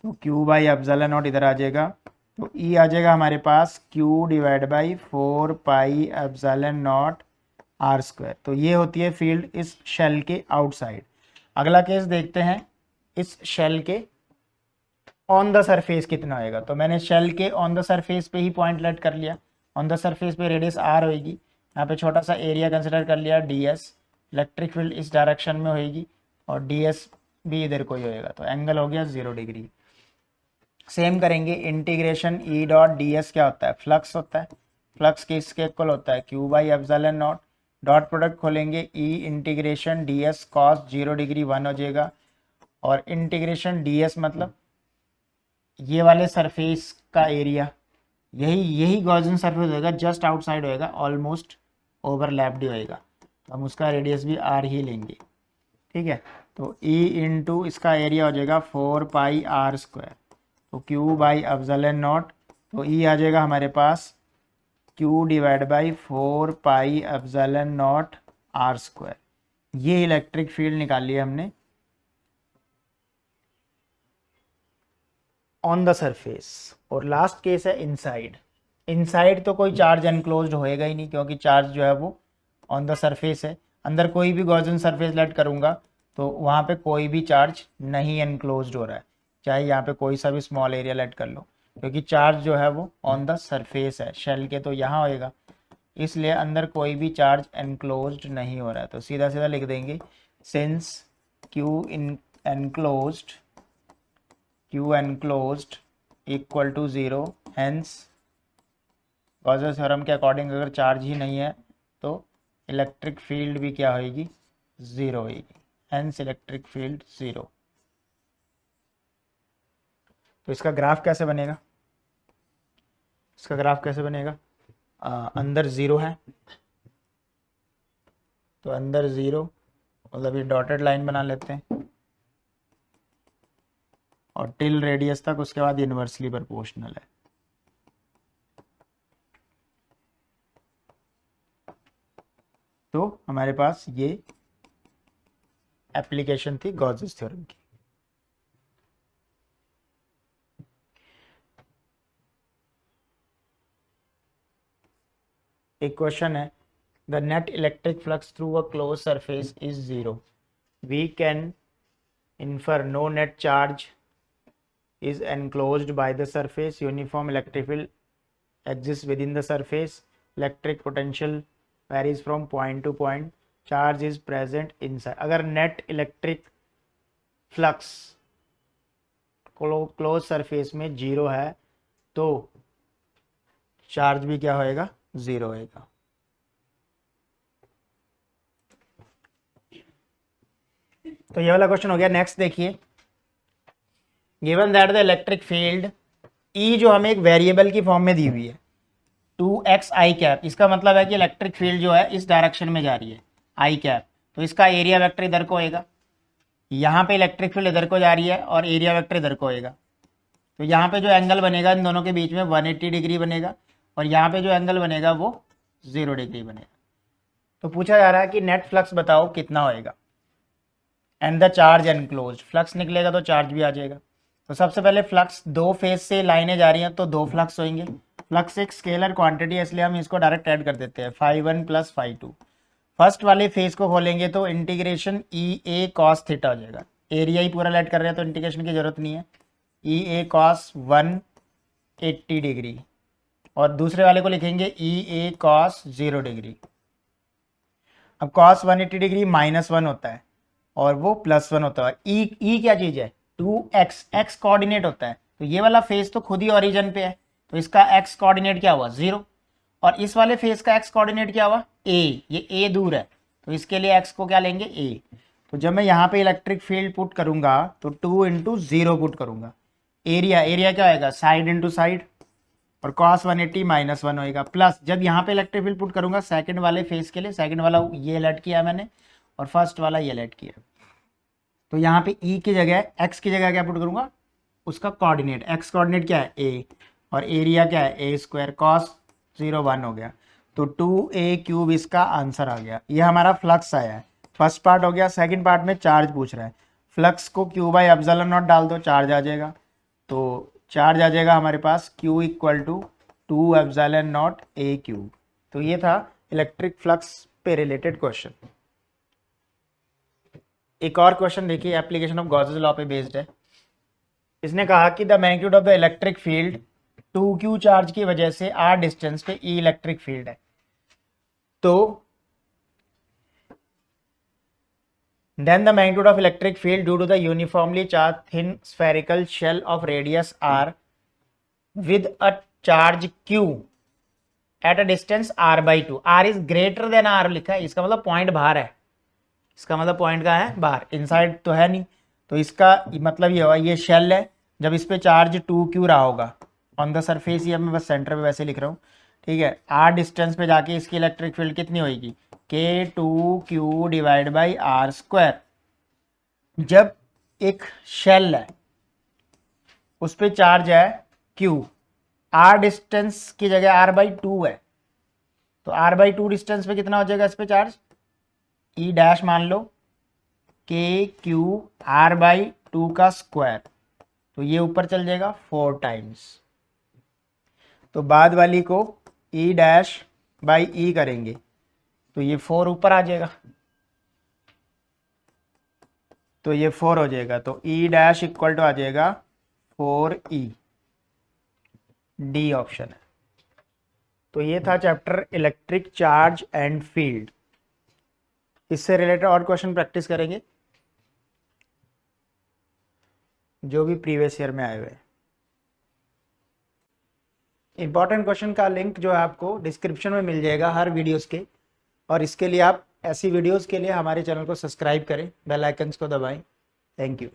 तो Q बाई एप्सिलॉन नॉट इधर आ जाएगा, तो E आ जाएगा हमारे पास Q divide by 4 pi epsilon not r square. तो ये होती है फील्ड इस शेल के आउटसाइड। अगला केस देखते हैं, इस शेल के ऑन द सरफेस कितना होएगा। तो मैंने शेल के ऑन द सरफेस पे ही पॉइंट लेट कर लिया, ऑन द सरफेस पे रेडियस r होएगी, यहाँ पे छोटा सा एरिया कंसिडर कर लिया ds, इलेक्ट्रिक फील्ड इस डायरेक्शन में होएगी और ds भी इधर को ही होएगा, तो एंगल हो गया 0 डिग्री। सेम करेंगे, integration E dot D S क्या होता है, फ्लक्स होता है। फ्लक्स किसके इक्वल होता है, Q by epsilon naught. Dot product खोलेंगे, E integration D S cos 0 degree 1 हो जाएगा, और इंटीग्रेशन डी एस मतलब ये वाले सरफेस का एरिया, यही गॉसियन सरफेस होएगा, जस्ट आउटसाइड होएगा, ऑलमोस्ट ओवरलैप्ड होएगा, तो हम उसका रेडियस भी r ही लेंगे, ठीक है। तो E इंटू इसका एरिया हो जाएगा 4 पाई r स्क्वायर, तो Q बाई एप्सिलॉन नॉट, तो E आ जाएगा हमारे पास Q divide by 4 pi epsilon not r square. ये इलेक्ट्रिक फील्ड निकाली है हमने ऑन द सरफेस। और लास्ट केस है इनसाइड। इनसाइड तो कोई चार्ज एनक्लोज्ड होएगा ही नहीं, क्योंकि चार्ज जो है वो ऑन द सरफेस है। अंदर कोई भी गॉसियन सरफेस लेट करूँगा तो वहाँ पे कोई भी चार्ज नहीं एनक्लोज्ड हो रहा है, चाहे यहाँ पे कोई सा भी स्मॉल एरिया लेट कर लो, क्योंकि चार्ज जो है वो ऑन द सरफेस है, शेल के तो यहाँ होएगा, इसलिए अंदर कोई भी चार्ज एनक्लोज्ड नहीं हो रहा है। तो सीधा सीधा लिख देंगे since Q enclosed equal to 0, hence Gauss's theorem के अकॉर्डिंग अगर चार्ज ही नहीं है तो इलेक्ट्रिक फील्ड भी क्या होगी, 0 होगी, हेंस इलेक्ट्रिक फील्ड 0। तो इसका ग्राफ कैसे बनेगा, इसका ग्राफ कैसे बनेगा, अंदर 0 है तो अंदर 0 मतलब ये डॉटेड लाइन बना लेते हैं और टिल रेडियस तक उसके बाद इनवर्सली प्रोपोर्शनल है। तो हमारे पास ये एप्लीकेशन थी गॉसेस थ्योरम की। एक क्वेश्चन है, the net electric flux through a close surface is 0, we can infer no net charge is enclosed by the surface, uniform electric field exists within the surface, electric potential varies from point to point, charge is present inside। अगर net electric flux close surface में 0 है तो चार्ज भी क्या होएगा, 0 होएगा। तो ये वाला क्वेश्चन हो गया। नेक्स्ट देखिए, given that the electric field E जो हमें एक वेरिएबल की फॉर्म में दी हुई है 2x आई कैप, इसका मतलब है कि इलेक्ट्रिक फील्ड जो है इस डायरेक्शन में जा रही है आई कैप, तो इसका एरिया वेक्टर इधर को होएगा, यहाँ पे इलेक्ट्रिक फील्ड इधर को जा रही है और एरिया वेक्टर इधर को होएगा। तो यहाँ पे जो एंगल बनेगा इन दोनों के बीच में 180 डिग्री बनेगा और यहाँ पे जो एंगल बनेगा वो 0 डिग्री बनेगा। तो पूछा जा रहा है कि नेट फ्लक्स बताओ कितना होएगा and the charge enclosed, flux निकलेगा तो चार्ज भी आ जाएगा। तो सबसे पहले फ्लक्स, दो फेज से लाइनें जा रही हैं तो दो फ्लक्स होंगे, फ्लक्स एक स्केलर क्वांटिटी है इसलिए हम इसको डायरेक्ट ऐड कर देते हैं, φ1 + φ2। फर्स्ट वाले फेज को खोलेंगे तो इंटीग्रेशन ई ए कॉस थीटा हो जाएगा, एरिया ही पूरा ऐड कर रहे हैं तो इंटीग्रेशन की जरूरत नहीं है, ई ए कॉस 180 डिग्री, और दूसरे वाले को लिखेंगे ई ए कॉस 0 डिग्री। अब कॉस 180 डिग्री -1 होता है और वो +1 होता है। ई क्या चीज है, 2x, x कोऑर्डिनेट होता है, तो ये वाला फेज तो खुद ही ओरिजिन पे है तो इसका x कोऑर्डिनेट क्या हुआ, 0, और इस वाले फेज का x कोऑर्डिनेट क्या हुआ, a, ये a दूर है तो इसके लिए x को क्या लेंगे, a। तो जब मैं यहाँ पे इलेक्ट्रिक फील्ड पुट करूंगा तो 2 × 0 पुट करूंगा, एरिया क्या आएगा, साइड इंटू साइड, और cos 180 -1 होएगा, प्लस जब यहाँ पे इलेक्ट्रिक फील्ड पुट करूंगा सेकंड वाले फेज के लिए, सेकंड वाला ये लेट किया मैंने और फर्स्ट वाला ये लेट किया, तो यहाँ पे ई की जगह x की जगह क्या पुट करूंगा, उसका कोऑर्डिनेट, x कोऑर्डिनेट क्या है a, और एरिया क्या है a² cos 0 1 हो गया, तो 2a³ इसका आंसर आ गया। ये हमारा फ्लक्स आया है, फर्स्ट पार्ट हो गया। सेकंड पार्ट में चार्ज पूछ रहा है, फ्लक्स को q/ε0 डाल दो, चार्ज आ जाएगा, तो चार्ज आ जाएगा हमारे पास q = 2ε0 a³। तो ये था इलेक्ट्रिक फ्लक्स पे रिलेटेड क्वेश्चन। एक और क्वेश्चन देखिए, एप्लीकेशन ऑफ गॉसेस लॉ पे बेस्ड है। इसने कहा कि the magnitude of the electric field 2q charge की वजह से r डिस्टेंस पे E इलेक्ट्रिक फील्ड है, तो then the magnitude of electric field due to the uniformly charge thin spherical shell of radius r with a charge q at a distance r/2, r is greater than r लिखा है, इसका मतलब पॉइंट बाहर है, इसका मतलब पॉइंट का है बाहर, इनसाइड तो है नहीं, तो इसका मतलब ये हुआ, ये शेल है, जब इस पे चार्ज 2q रहा होगा ऑन द सरफेस, ये मैं बस सेंटर पे वैसे लिख रहा हूँ, ठीक है, r डिस्टेंस पे जाके इसकी इलेक्ट्रिक फील्ड कितनी होगी, k2q / r²। जब एक शेल है उस पे चार्ज है q, r डिस्टेंस की जगह r/2 है, तो r/2 डिस्टेंस पे कितना हो जाएगा इस पे चार्ज, E' मान लो kq r/2 का स्क्वायर, तो ये ऊपर चल जाएगा 4 टाइम्स, तो बाद वाली को E' E करेंगे तो ये 4 ऊपर आ जाएगा, तो ये 4 हो जाएगा, तो ई डैश इक्वल टू आ जाएगा 4E। डी ऑप्शन है। तो ये था chapter electric charge and field. इससे रिलेटेड और क्वेश्चन प्रैक्टिस करेंगे जो भी प्रीवियस ईयर में आए हुए। इंपॉर्टेंट क्वेश्चन का लिंक जो है आपको डिस्क्रिप्शन में मिल जाएगा हर वीडियोस के, और इसके लिए आप ऐसी वीडियोस के लिए हमारे चैनल को सब्सक्राइब करें, बेल आइकन्स को दबाएं। Thank you.